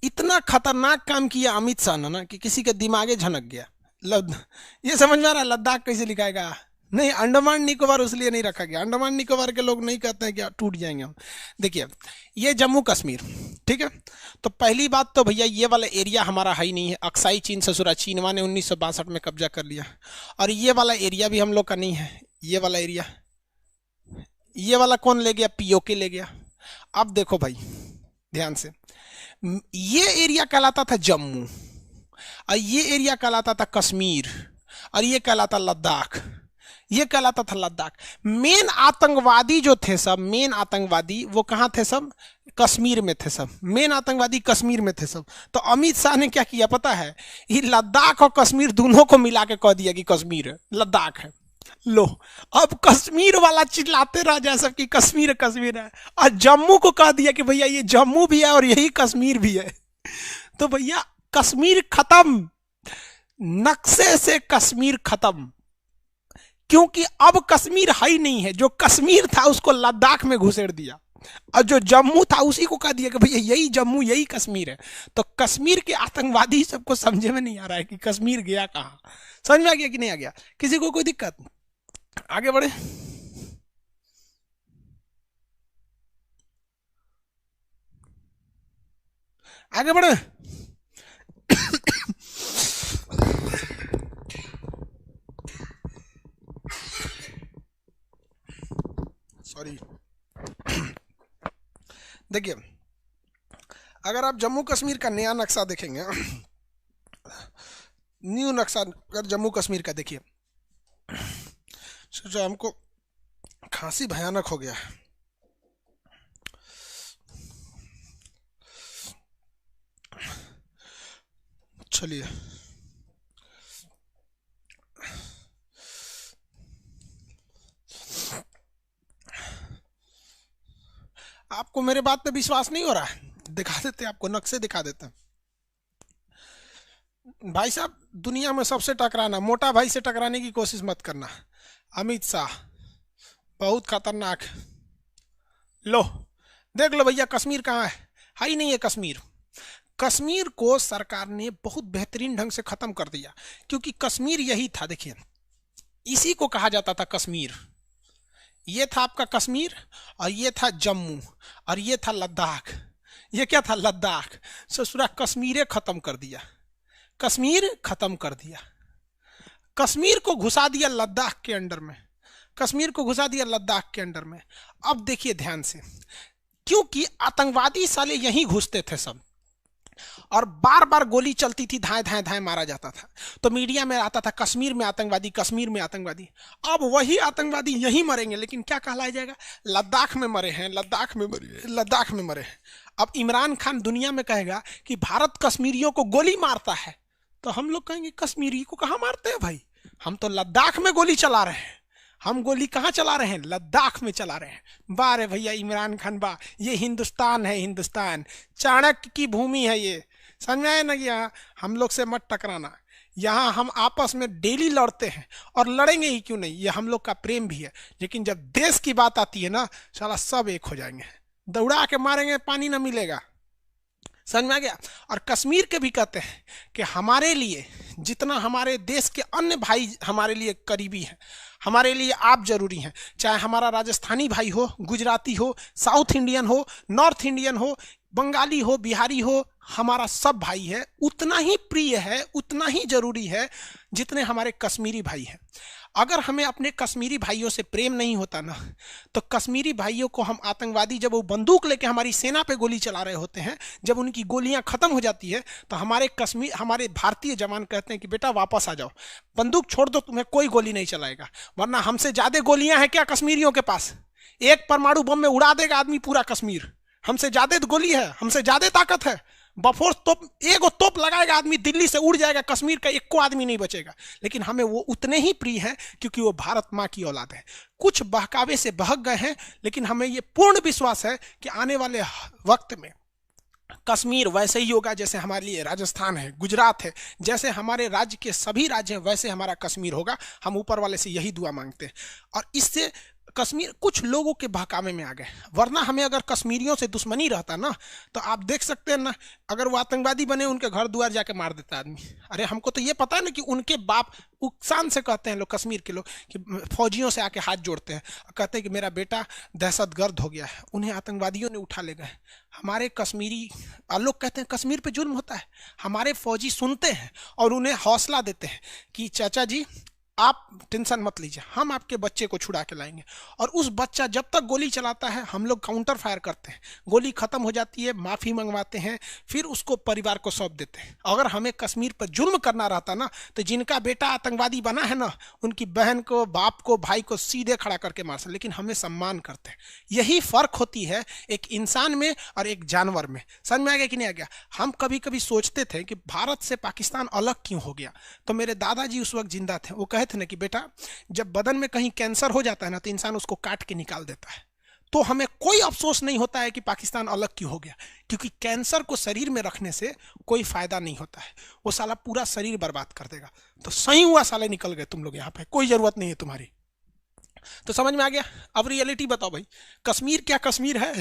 इतना खतरनाक काम किया अमित शाह ने ना कि किसी के दिमागे झनक गया। ये समझ में आ रहा है लद्दाख कैसे लिखाएगा? नहीं, अंडमान निकोबार उसलिए नहीं रखा गया, अंडमान निकोबार के लोग नहीं कहते हैं कि टूट जाएंगे हम। देखिए, ये जम्मू कश्मीर, ठीक है। तो पहली बात तो भैया ये वाला एरिया हमारा है ही नहीं है। अक्साई चीन ससुरा चीनवा ने 1962 में कब्जा कर लिया। और ये वाला एरिया भी हम लोग का नहीं है। ये वाला एरिया, ये वाला कौन ले गया? पीओके ले गया। अब देखो भाई ध्यान से, ये एरिया कहलाता था जम्मू, और ये एरिया कहलाता था कश्मीर, और ये कहलाता लद्दाख, ये कहलाता था लद्दाख। मेन आतंकवादी जो थे सब, मेन आतंकवादी वो कहाँ थे सब? कश्मीर में थे सब। मेन आतंकवादी कश्मीर में थे सब। तो अमित शाह ने क्या किया पता है? ये लद्दाख और कश्मीर दोनों को मिला के कह दिया कि कश्मीर लद्दाख है। लो, अब कश्मीर वाला चिल्लाते रह जाए सब कि कश्मीर कश्मीर है, और जम्मू को कह दिया कि भैया ये जम्मू भी है और यही कश्मीर भी है। तो भैया कश्मीर खत्म, नक्शे से कश्मीर खत्म, क्योंकि अब कश्मीर है ही नहीं है। जो कश्मीर था उसको लद्दाख में घुसेड़ दिया, और जो जम्मू था उसी को कह दिया कि भैया यही जम्मू यही कश्मीर है। तो कश्मीर के आतंकवादी सबको समझे में नहीं आ रहा है कि कश्मीर गया कहाँ। समझ में आ गया कि नहीं आ गया? किसी को कोई दिक्कत? आगे बढ़े। आगे बढ़े। सॉरी। देखिए, अगर आप जम्मू कश्मीर का नया नक्शा देखेंगे, न्यू नक्शा अगर जम्मू कश्मीर का देखिए, सोचो हमको खांसी भयानक हो गया। चलिए, आपको मेरे बात पे विश्वास नहीं हो रहा है? दिखा देते, आपको नक्शे दिखा देते हैं। भाई साहब, दुनिया में सबसे टकराना, मोटा भाई से टकराने की कोशिश मत करना। अमित शाह बहुत खतरनाक। लो देख लो भैया, कश्मीर कहाँ है ही नहीं है कश्मीर। कश्मीर को सरकार ने बहुत बेहतरीन ढंग से खत्म कर दिया, क्योंकि कश्मीर यही था। देखिए, इसी को कहा जाता था कश्मीर। ये था आपका कश्मीर, और ये था जम्मू, और ये था लद्दाख। ये क्या था? लद्दाख। ससुरा कश्मीर खत्म कर दिया, कश्मीर खत्म कर दिया, कश्मीर को घुसा दिया लद्दाख के अंडर में, कश्मीर को घुसा दिया लद्दाख के अंडर में। अब देखिए ध्यान से, क्योंकि आतंकवादी साले यहीं घुसते थे सब, और बार बार गोली चलती थी, धाए धाए धाए मारा जाता था। तो मीडिया में आता था कश्मीर में आतंकवादी, कश्मीर में आतंकवादी। अब वही आतंकवादी यहीं मरेंगे, लेकिन क्या कहलाया जाएगा, लद्दाख में मरे हैं, लद्दाख में मरे, लद्दाख में मरे हैं। अब इमरान खान दुनिया में कहेगा कि भारत कश्मीरियों को गोली मारता है, तो हम लोग कहेंगे कश्मीरी को कहाँ मारते हैं भाई, हम तो लद्दाख में गोली चला रहे हैं। हम गोली कहाँ चला रहे हैं, लद्दाख में चला रहे हैं। वाह रे भैया इमरान खान वाह, ये हिंदुस्तान है, हिंदुस्तान चाणक्य की भूमि है ये। समझ में आया ना कि यहाँ हम लोग से मत टकराना, यहाँ हम आपस में डेली लड़ते हैं और लड़ेंगे ही क्यों नहीं, ये हम लोग का प्रेम भी है। लेकिन जब देश की बात आती है ना, साला सब एक हो जाएंगे, दौड़ा के मारेंगे, पानी ना मिलेगा। समझ में आ गया। और कश्मीर के भी कहते हैं कि हमारे लिए जितना हमारे देश के अन्य भाई हमारे लिए करीबी हैं, हमारे लिए आप जरूरी हैं, चाहे हमारा राजस्थानी भाई हो, गुजराती हो, साउथ इंडियन हो, नॉर्थ इंडियन हो, बंगाली हो, बिहारी हो, हमारा सब भाई है, उतना ही प्रिय है, उतना ही जरूरी है जितने हमारे कश्मीरी भाई हैं। अगर हमें अपने कश्मीरी भाइयों से प्रेम नहीं होता ना, तो कश्मीरी भाइयों को हम आतंकवादी जब वो बंदूक लेके हमारी सेना पे गोली चला रहे होते हैं, जब उनकी गोलियां खत्म हो जाती है, तो हमारे भारतीय जवान कहते हैं कि बेटा वापस आ जाओ, बंदूक छोड़ दो, तुम्हें कोई गोली नहीं चलाएगा। वरना हमसे ज्यादा गोलियां हैं क्या कश्मीरियों के पास, एक परमाणु बम में उड़ा देगा आदमी पूरा कश्मीर। हमसे ज्यादा गोली है, हमसे ज्यादा ताकत है। बफोर्स तोप, एक तोप लगाएगा आदमी, दिल्ली से उड़ जाएगा, कश्मीर का एक को आदमी नहीं बचेगा। लेकिन हमें वो उतने ही प्रिय है क्योंकि वो भारत माँ की औलाद है। कुछ बहकावे से बहक गए हैं, लेकिन हमें ये पूर्ण विश्वास है कि आने वाले वक्त में कश्मीर वैसे ही होगा जैसे हमारे लिए राजस्थान है, गुजरात है, जैसे हमारे राज्य के सभी राज्य हैं, वैसे हमारा कश्मीर होगा। हम ऊपर वाले से यही दुआ मांगते हैं। और इससे कश्मीर कुछ लोगों के बहकावे में आ गए, वरना हमें अगर कश्मीरियों से दुश्मनी रहता ना, तो आप देख सकते हैं ना, अगर वो आतंकवादी बने, उनके घर द्वार जाके मार देता आदमी। अरे हमको तो ये पता है ना कि उनके बाप उकसान से कहते हैं लोग, कश्मीर के लोग, कि फौजियों से आके हाथ जोड़ते हैं, कहते हैं कि मेरा बेटा दहशतगर्द हो गया है, उन्हें आतंकवादियों ने उठा ले गए। हमारे कश्मीरी लोग कहते हैं कश्मीर पे जुल्म होता है, हमारे फौजी सुनते हैं और उन्हें हौसला देते हैं कि चाचा जी आप टेंशन मत लीजिए, हम आपके बच्चे को छुड़ा के लाएंगे। और उस बच्चा जब तक गोली चलाता है, हम लोग काउंटर फायर करते हैं, गोली खत्म हो जाती है, माफी मंगवाते हैं, फिर उसको परिवार को सौंप देते हैं। अगर हमें कश्मीर पर जुल्म करना रहता ना, तो जिनका बेटा आतंकवादी बना है ना, उनकी बहन को, बाप को, भाई को सीधे खड़ा करके मार सकते। लेकिन हमें सम्मान करते हैं। यही फर्क होती है एक इंसान में और एक जानवर में। समझ में आ गया कि नहीं आ गया। हम कभी कभी सोचते थे कि भारत से पाकिस्तान अलग क्यों हो गया, तो मेरे दादाजी उस वक्त जिंदा थे, वो कहते थे ना कि बेटा जब बदन में कहीं कैंसर हो जाता है ना, तो इंसान उसको काट के निकाल देता है। तो हमें कोई अफसोस नहीं होता है कि पाकिस्तान अलग क्यों हो गया, क्योंकि कैंसर को शरीर में रखने से कोई फायदा नहीं होता है, वो साला पूरा शरीर बर्बाद कर देगा। तो सही हुआ साले निकल गए तुम लोग, यहाँ पे कोई जरूरत नहीं है तुम्हारी। तो समझ में आ गया। अब रियलिटी बताओ भाई, कश्मीर क्या कश्मीर है?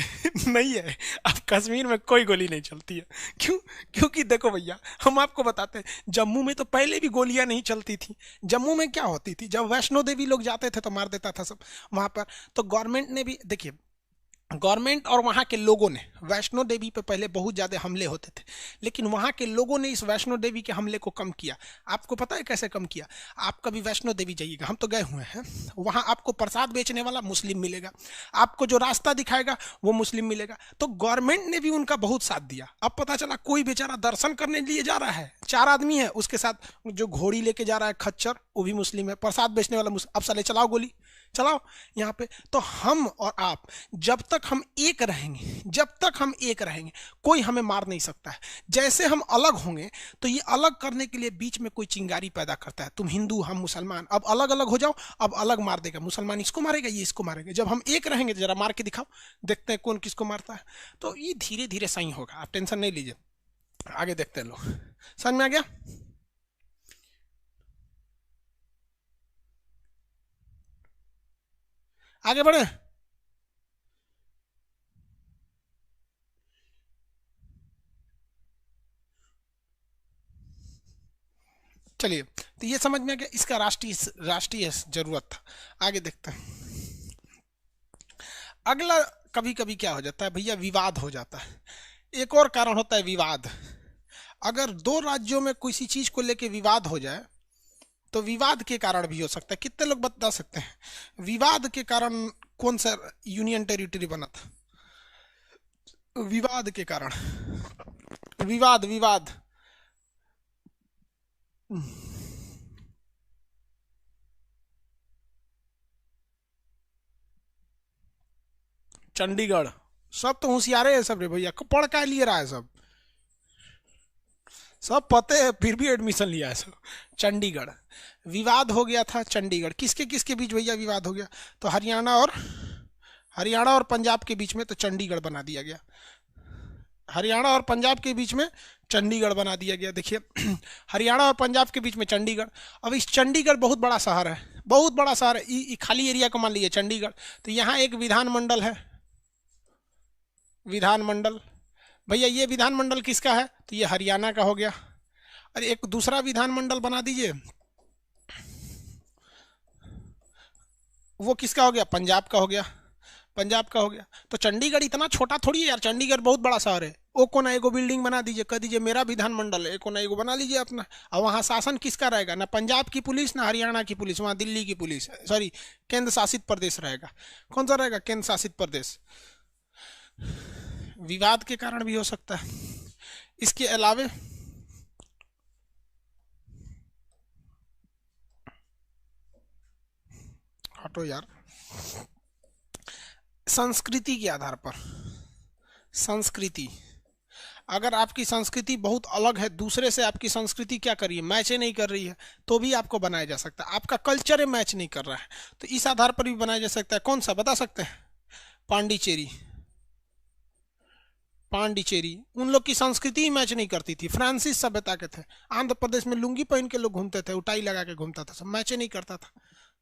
नहीं है। अब कश्मीर में कोई गोली नहीं चलती है। क्यों? क्योंकि देखो भैया, हम आपको बताते हैं, जम्मू में तो पहले भी गोलियां नहीं चलती थी। जम्मू में क्या होती थी, जब वैष्णो देवी लोग जाते थे तो मार देता था सब वहां पर। तो गवर्नमेंट ने भी, देखिए, गवर्नमेंट और वहाँ के लोगों ने वैष्णो देवी पे पहले बहुत ज़्यादा हमले होते थे, लेकिन वहाँ के लोगों ने इस वैष्णो देवी के हमले को कम किया। आपको पता है कैसे कम किया? आप कभी वैष्णो देवी जाइएगा, हम तो गए हुए हैं, वहाँ आपको प्रसाद बेचने वाला मुस्लिम मिलेगा, आपको जो रास्ता दिखाएगा वो मुस्लिम मिलेगा। तो गवर्नमेंट ने भी उनका बहुत साथ दिया। अब पता चला कोई बेचारा दर्शन करने लिए जा रहा है, 4 आदमी है, उसके साथ जो घोड़ी लेके जा रहा है खच्चर, वो भी मुस्लिम है, प्रसाद बेचने वाला मुस्लिम। अब साले चलाओ गोली, चलाओ यहाँ पे। तो हम और आप जब तक हम एक रहेंगे, जब तक हम एक रहेंगे, कोई हमें मार नहीं सकता है। जैसे हम अलग होंगे, तो ये अलग करने के लिए बीच में कोई चिंगारी पैदा करता है, तुम हिंदू हम मुसलमान, अब अलग अलग हो जाओ, अब अलग मार देगा, मुसलमान इसको मारेगा, ये इसको मारेगा। जब हम एक रहेंगे, जरा मार के दिखाओ, देखते हैं कौन किसको मारता है। तो ये धीरे धीरे सही होगा, आप टेंशन नहीं लीजिए, आगे देखते हैं लोग। समझ में आ गया? आगे बढ़े। चलिए, तो ये समझ में आ गया, इसका राष्ट्रीय राष्ट्रीय जरूरत था। आगे देखते हैं। अगला, कभी कभी क्या हो जाता है भैया, विवाद हो जाता है। एक और कारण होता है विवाद। अगर दो राज्यों में किसी चीज को लेके विवाद हो जाए, तो विवाद के कारण भी हो सकता है। कितने लोग बता सकते हैं विवाद के कारण कौन सा यूनियन टेरिटरी बना था? विवाद के कारण, विवाद विवाद चंडीगढ़। सब तो होशियारे है सब रे भैया, पढ़ का लिए रहा है सब, सब पते है फिर भी एडमिशन लिया है सब। चंडीगढ़ विवाद हो गया था। चंडीगढ़ किसके किसके बीच भैया विवाद हो गया? तो हरियाणा और पंजाब के बीच में तो चंडीगढ़ बना दिया गया। हरियाणा और पंजाब के बीच में चंडीगढ़ बना दिया गया। देखिए हरियाणा और पंजाब के बीच में चंडीगढ़। अब इस चंडीगढ़ बहुत बड़ा शहर है, बहुत बड़ा शहर है। खाली एरिया को मान लीजिए चंडीगढ़। तो यहाँ एक विधानमंडल है, विधानमंडल। भैया ये विधानमंडल किसका है? तो ये हरियाणा का हो गया। और एक दूसरा विधानमंडल बना दीजिए, वो किसका हो गया? पंजाब का हो गया, पंजाब का हो गया। तो चंडीगढ़ इतना छोटा थोड़ी है यार, चंडीगढ़ बहुत बड़ा शहर है। ओ कोना एगो बिल्डिंग बना दीजिए, कह दीजिए मेरा विधानमंडल है, कोना एगो बना लीजिए अपना। और वहाँ शासन किसका रहेगा? ना पंजाब की पुलिस ना हरियाणा की पुलिस, वहाँ दिल्ली की पुलिस, सॉरी केंद्र शासित प्रदेश रहेगा। कौन सा रहेगा? केंद्र शासित प्रदेश। विवाद के कारण भी हो सकता है। इसके अलावे हटो यार, संस्कृति के आधार पर, संस्कृति, अगर आपकी संस्कृति बहुत अलग है दूसरे से, आपकी संस्कृति क्या कर रही है? मैच नहीं कर रही है, तो भी आपको बनाया जा सकता है। आपका कल्चर मैच नहीं कर रहा है, तो इस आधार पर भी बनाया जा सकता है। कौन सा बता सकते हैं? पांडिचेरी। पांडिचेरी उन लोग की संस्कृति ही मैच नहीं करती थी, फ्रांसीसी सभ्यता के थे। आंध्र प्रदेश में लुंगी पहन के लोग घूमते थे, उटाई लगा के घूमता था, सब मैच नहीं करता था।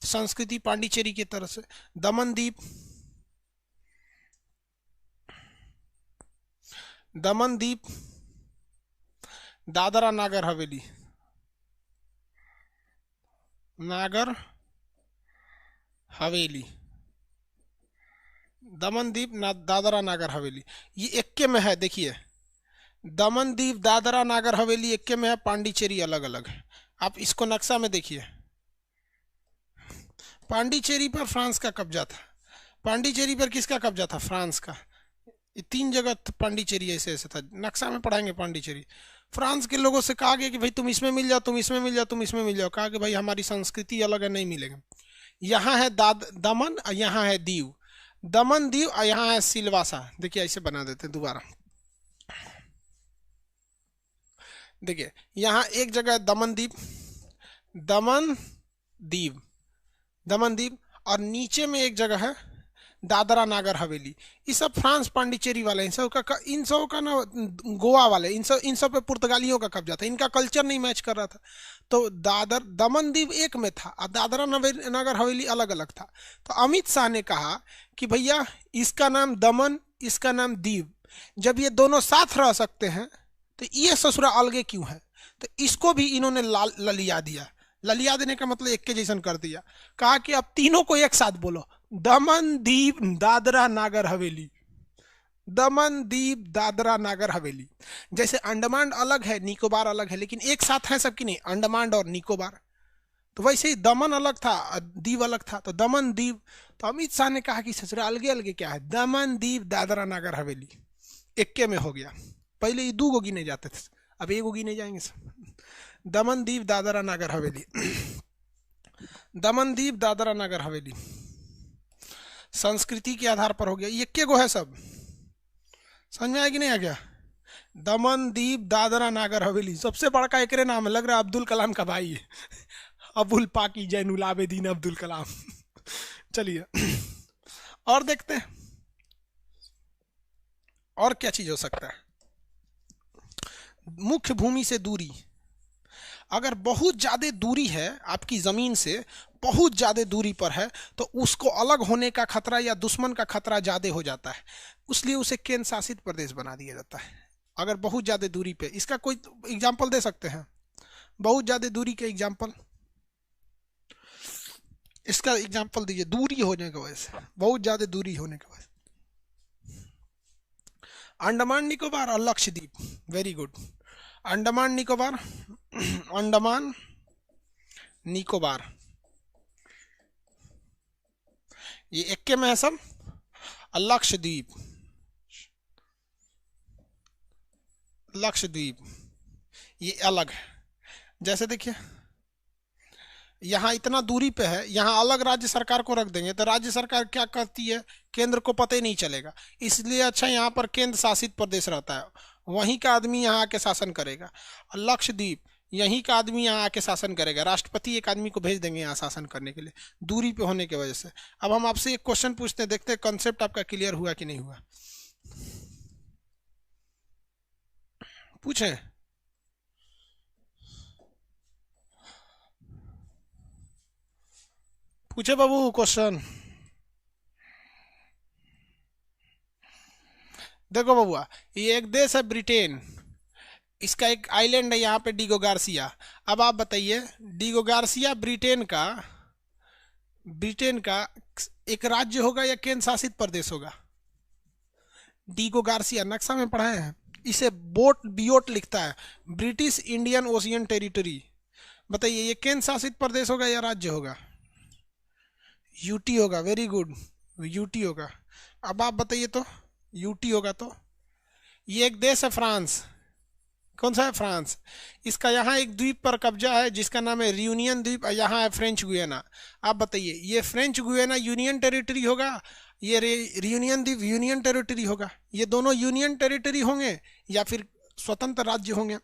संस्कृति पांडिचेरी की तरह से। दमन द्वीप, दमन द्वीप, दादरा नागर हवेली, नागर हवेली, दमन द्वीप दादरा नागर हवेली, ये इक्के में है। देखिए दमन द्वीप दादरा नागर हवेली इक्के में है, पांडिचेरी अलग अलग है। आप इसको नक्शा में देखिए, पांडिचेरी पर फ्रांस का कब्जा था। पांडिचेरी पर किसका कब्जा था? फ्रांस का। ये तीन जगह पांडिचेरी ऐसे ऐसे था, नक्शा में पढ़ाएंगे पांडिचेरी। फ्रांस के लोगों से कहा गया कि भाई तुम इसमें मिल जाओ, तुम इसमें मिल जाओ, तुम इसमें मिल जाओ। कहा कि भाई हमारी संस्कृति अलग है, नहीं मिलेगा। यहाँ है दमन और यहाँ है दीव, दमन दीव और यहाँ है सिलवासा। देखिए ऐसे बना देते हैं दोबारा। देखिए यहाँ एक जगह है दमन द्वीप, दमन द्वीप, दमन द्वीप, और नीचे में एक जगह है दादरा नागर हवेली। ये सब फ्रांस पांडिचेरी वाले, इन सब का ना गोवा वाले, इन सब पे पुर्तगालियों का कब्जा था। इनका कल्चर नहीं मैच कर रहा था, तो दमन द्वीप एक में था और दादरा नागर हवेली अलग अलग था। तो अमित शाह ने कहा कि भैया इसका नाम दमन, इसका नाम दीव, जब ये दोनों साथ रह सकते हैं तो ये ससुरा अलगे क्यों है? तो इसको भी इन्होंने ललिया दिया। ललिया देने का मतलब एक के जैसन कर दिया। कहा कि अब तीनों को एक साथ बोलो, दमन दीव दादरा नागर हवेली, दमन दीव दादरा नागर हवेली। जैसे अंडमान अलग है, निकोबार अलग है, लेकिन एक साथ है सबकी नहीं, अंडमान और निकोबार। तो वैसे ही दमन अलग था, दीव अलग था, तो दमन दीव। तो अमित शाह ने कहा कि ससुरा अलगे अलगे क्या है, दमन दीव दादरा नागर हवेली इक्के में हो गया। पहले ये दो गिने जाते थे, अब एक गिने जाएंगे सब। दमन दीव दादरा नागर हवेली, दमन दीव दादरा नागर हवेली संस्कृति के आधार पर हो गया। ये के गो है सब, समझ में आया कि नहीं आ गया? दमन दीव दादरा नागर हवेली, सबसे बड़का एकरे नाम है, लग रहा है अब्दुल कलाम का भाई है, अबुल पाकी जैनुल आबेदीन अब्दुल कलाम। चलिए और देखते हैं और क्या चीज हो सकता है। मुख्य भूमि से दूरी, अगर बहुत ज़्यादा दूरी है आपकी ज़मीन से, बहुत ज़्यादा दूरी पर है, तो उसको अलग होने का खतरा या दुश्मन का खतरा ज़्यादा हो जाता है, इसलिए उसे केंद्र शासित प्रदेश बना दिया जाता है। अगर बहुत ज़्यादा दूरी पे, इसका कोई एग्जाम्पल दे सकते हैं? बहुत ज़्यादा दूरी के एग्जाम्पल, इसका एग्जाम्पल दीजिए दूरी होने की वजह से, बहुत ज़्यादा दूरी होने की वजह से। अंडमान निकोबार और लक्षद्वीप, वेरी गुड। अंडमान निकोबार, अंडमान निकोबार ये इक्के में है सब, लक्षद्वीप, लक्षद्वीप, ये अलग है। जैसे देखिए यहाँ इतना दूरी पे है, यहाँ अलग राज्य सरकार को रख देंगे तो राज्य सरकार क्या करती है, केंद्र को पता ही नहीं चलेगा। इसलिए अच्छा यहाँ पर केंद्र शासित प्रदेश रहता है, वहीं का आदमी यहाँ आके शासन करेगा। और लक्षद्वीप, यहीं का आदमी यहाँ आके शासन करेगा, राष्ट्रपति एक आदमी को भेज देंगे यहाँ शासन करने के लिए, दूरी पे होने की वजह से। अब हम आपसे एक क्वेश्चन पूछते हैं, देखते हैं कॉन्सेप्ट आपका क्लियर हुआ कि नहीं हुआ। पूछें? पूछे बाबू क्वेश्चन। देखो बबुआ, ये एक देश है ब्रिटेन, इसका एक आइलैंड है यहाँ पे डीगो गार्सिया। अब आप बताइए, डीगो गार्सिया ब्रिटेन का एक राज्य होगा या केंद्र शासित प्रदेश होगा? डीगो गार्सिया नक्शा में पढ़ाए हैं, इसे बियोट लिखता है, ब्रिटिश इंडियन ओशियन टेरिटरी। बताइए ये केंद्र शासित प्रदेश होगा या राज्य होगा? यूटी होगा, वेरी गुड, यूटी होगा। अब आप बताइए तो, यूटी होगा तो। ये एक देश है फ्रांस, कौन सा है? फ्रांस। इसका यहाँ एक द्वीप पर कब्जा है जिसका नाम है रियूनियन द्वीप, यहाँ है फ्रेंच गुयाना। आप बताइए ये फ्रेंच गुयाना यूनियन टेरिटरी होगा, ये रियूनियन द्वीप यूनियन टेरिटरी होगा? ये दोनों यूनियन टेरिटरी होंगे या फिर स्वतंत्र राज्य होंगे?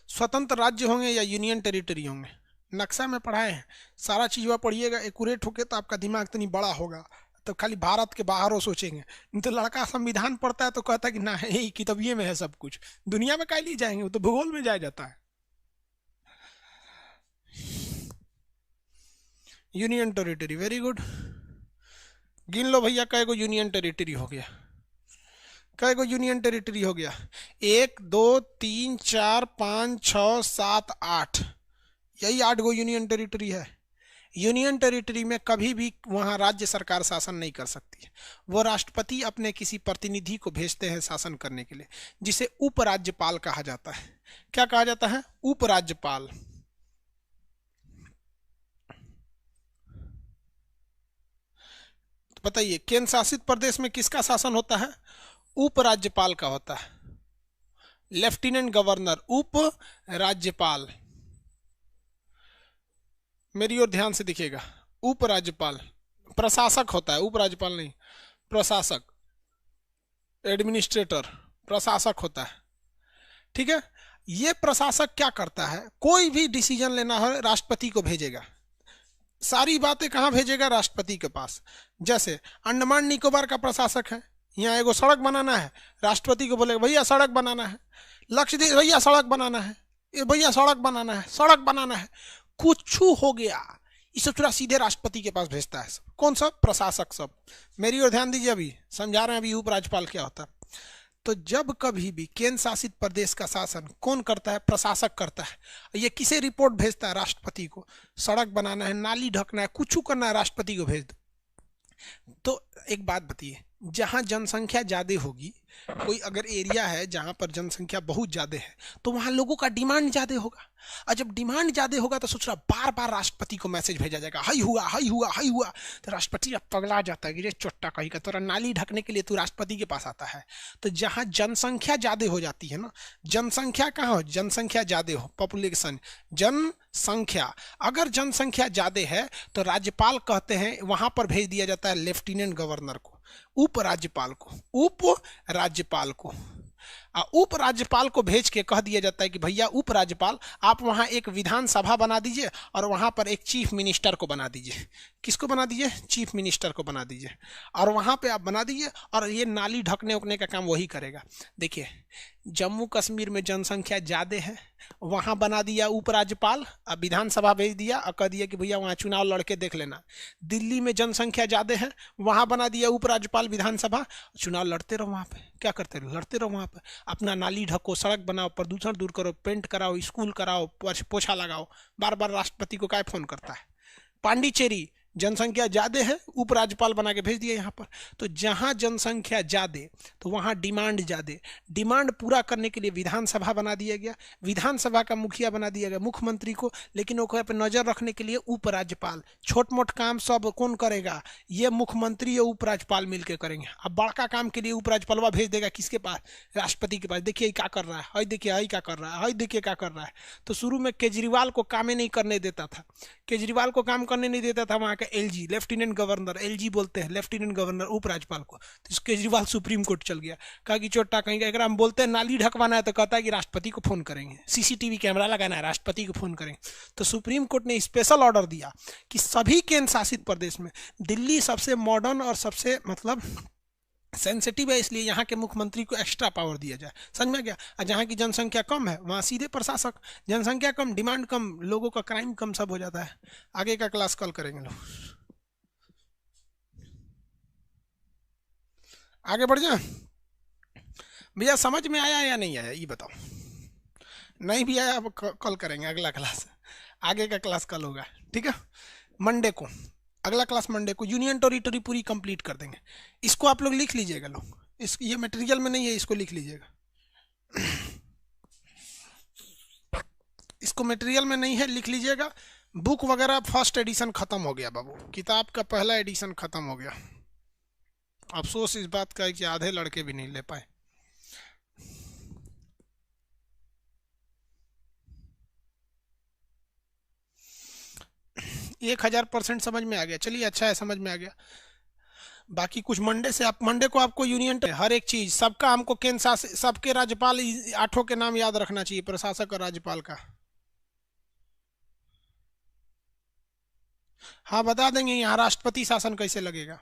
स्वतंत्र राज्य होंगे या यूनियन टेरिटरी होंगे? नक्शा में पढ़ाए हैं, सारा चीज़ वह पढ़िएगा एक्यूरेट होके तो आपका दिमाग इतनी बड़ा होगा, तो खाली भारत के बाहर हो सोचेंगे। नहीं तो लड़का संविधान पढ़ता है तो कहता है कि ना है ही किताबिये में है सब कुछ, दुनिया में काहे लिए जाएंगे, वो तो भूगोल में जाया जाता है। Union territory, very good. गिन लो भैया कई गो यूनियन टेरिटरी हो गया, कई गो यूनियन टेरिटरी हो गया? 1 2 3 4 5 6 7 8, यही 8 गो यूनियन टेरिटरी है। यूनियन टेरिटरी में कभी भी वहाँ राज्य सरकार शासन नहीं कर सकती है, वो राष्ट्रपति अपने किसी प्रतिनिधि को भेजते हैं शासन करने के लिए, जिसे उपराज्यपाल कहा जाता है। क्या कहा जाता है? उपराज्यपाल। तो बताइए केंद्र शासित प्रदेश में किसका शासन होता है? उपराज्यपाल का होता है, लेफ्टिनेंट गवर्नर, उपराज्यपाल। मेरी ओर ध्यान से दिखेगा, उपराज्यपाल प्रशासक होता है, उपराज्यपाल नहीं, प्रशासक, एडमिनिस्ट्रेटर, प्रशासक होता है। ठीक है, ये प्रशासक क्या करता है? कोई भी डिसीजन लेना हो राष्ट्रपति को भेजेगा, सारी बातें कहाँ भेजेगा? राष्ट्रपति के पास। जैसे अंडमान निकोबार का प्रशासक है, यहाँ एगो सड़क बनाना है, राष्ट्रपति को बोलेगा भैया सड़क बनाना है। लक्षद्वीप भैया सड़क बनाना है, ये भैया सड़क बनाना है, सड़क बनाना है। कुछ हो गया ये सब पूरा सीधे राष्ट्रपति के पास भेजता है सब। कौन सब? प्रशासक सब। मेरी ओर ध्यान दीजिए, अभी समझा रहे हैं अभी उपराज्यपाल क्या होता है। तो जब कभी भी केंद्र शासित प्रदेश का शासन कौन करता है? प्रशासक करता है। ये किसे रिपोर्ट भेजता है? राष्ट्रपति को। सड़क बनाना है, नाली ढकना है, कुछ करना है, राष्ट्रपति को भेज दो। तो एक बात बताइए, जहां जनसंख्या ज्यादा होगी, कोई अगर एरिया है जहां पर जनसंख्या बहुत ज्यादा है तो वहां लोगों का डिमांड ज्यादा होगा, और जब डिमांड ज्यादा होगा तो सोच रहा बार बार राष्ट्रपति को मैसेज भेजा जाएगा, हाई हुआ हाई हुआ हाई हुआ। तो राष्ट्रपति अब पगला जाता है कि ये चोट्टा कहीं का तोरा नाली ढकने के लिए तू राष्ट्रपति के पास आता है। तो जहां जनसंख्या ज्यादा हो जाती है ना, जनसंख्या कहाँ हो? जनसंख्या ज्यादा हो, पॉपुलेशन, जनसंख्या, अगर जनसंख्या ज्यादा है तो राज्यपाल कहते हैं वहां पर भेज दिया जाता है लेफ्टिनेंट गवर्नर को, उपराज्यपाल को, उपराज्यपाल को। उपराज्यपाल को भेज के कह दिया जाता है कि भैया उपराज्यपाल आप वहां एक विधानसभा बना दीजिए और वहां पर एक चीफ मिनिस्टर को बना दीजिए। किसको बना दीजिए? चीफ मिनिस्टर को बना दीजिए, और वहां पे आप बना दीजिए, और ये नाली ढकने उकने का काम वही करेगा। देखिए जम्मू कश्मीर में जनसंख्या ज्यादा है, वहां बना दिया उपराज्यपाल, अब विधानसभा भेज दिया और कह दिया कि भैया वहां चुनाव लड़के देख लेना। दिल्ली में जनसंख्या ज्यादा है, वहां बना दिया उपराज्यपाल विधानसभा, चुनाव लड़ते रहो वहां पे। क्या करते रहो? लड़ते रहो वहां पे, अपना नाली ढको, सड़क बनाओ, प्रदूषण दूर करो, पेंट कराओ, स्कूल कराओ, पोछा लगाओ। बार बार राष्ट्रपति को क्या फोन करता है? पांडिचेरी जनसंख्या ज्यादा है, उपराज्यपाल बना के भेज दिया यहाँ पर। तो जहाँ जनसंख्या ज्यादा तो वहाँ डिमांड ज्यादा, डिमांड पूरा करने के लिए विधानसभा बना दिया गया, विधानसभा का मुखिया बना दिया गया मुख्यमंत्री को, लेकिन ओकरा पे नजर रखने के लिए उपराज्यपाल। छोट मोट काम सब कौन करेगा, ये मुख्यमंत्री या उपराज्यपाल मिलकर करेंगे। अब बड़का काम के लिए उपराज्यपाल भेज देगा किसके पास, राष्ट्रपति के पास। देखिए क्या कर रहा है, हई देखिए हई क्या कर रहा है, हई देखिए क्या कर रहा है। तो शुरू में केजरीवाल को काम ही नहीं करने देता था, केजरीवाल को काम करने नहीं देता था वहाँ का एलजी, लेफ्टिनेंट गवर्नर, एलजी बोलते हैं लेफ्टिनेंट गवर्नर उपराज्यपाल को। तो केजरीवाल सुप्रीम कोर्ट चल गया, कहा कि चोट्टा कहीं का हम बोलते हैं नाली ढकवाना है तो कहता है कि राष्ट्रपति को फोन करेंगे, सीसीटीवी कैमरा लगाना है राष्ट्रपति को फोन करेंगे। तो सुप्रीम कोर्ट ने स्पेशल ऑर्डर दिया कि सभी केंद्र शासित प्रदेश में, दिल्ली सबसे मॉडर्न और सबसे मतलब सेंसिटिव है, इसलिए यहाँ के मुख्यमंत्री को एक्स्ट्रा पावर दिया जाए। समझ में गया। और जहाँ की जनसंख्या कम है वहाँ सीधे प्रशासक, जनसंख्या कम, डिमांड कम, लोगों का क्राइम कम, सब हो जाता है। आगे का क्लास कल करेंगे लोग, आगे बढ़ जाए। भैया समझ में आया या नहीं आया ये बताओ, नहीं भी आया अब कल करेंगे अगला क्लास, आगे का क्लास कल होगा, ठीक है। मंडे को अगला क्लास, मंडे को यूनियन टेरिटरी पूरी कंप्लीट कर देंगे। इसको आप लोग लिख लीजिएगा लोग, इस ये मटेरियल में नहीं है, इसको लिख लीजिएगा, इसको मटेरियल में नहीं है, लिख लीजिएगा। बुक वगैरह फर्स्ट एडिशन खत्म हो गया बाबू, किताब का पहला एडिशन खत्म हो गया। अफसोस इस बात का है कि आधे लड़के भी नहीं ले पाए। 1000% समझ में आ गया, चलिए अच्छा है, समझ में आ गया। बाकी कुछ मंडे से, आप मंडे को आपको यूनियन हर एक चीज सबका हमको केंद्र शासित, सबके राज्यपाल 8 के नाम याद रखना चाहिए, प्रशासक और राज्यपाल का। हाँ बता देंगे यहाँ राष्ट्रपति शासन कैसे लगेगा।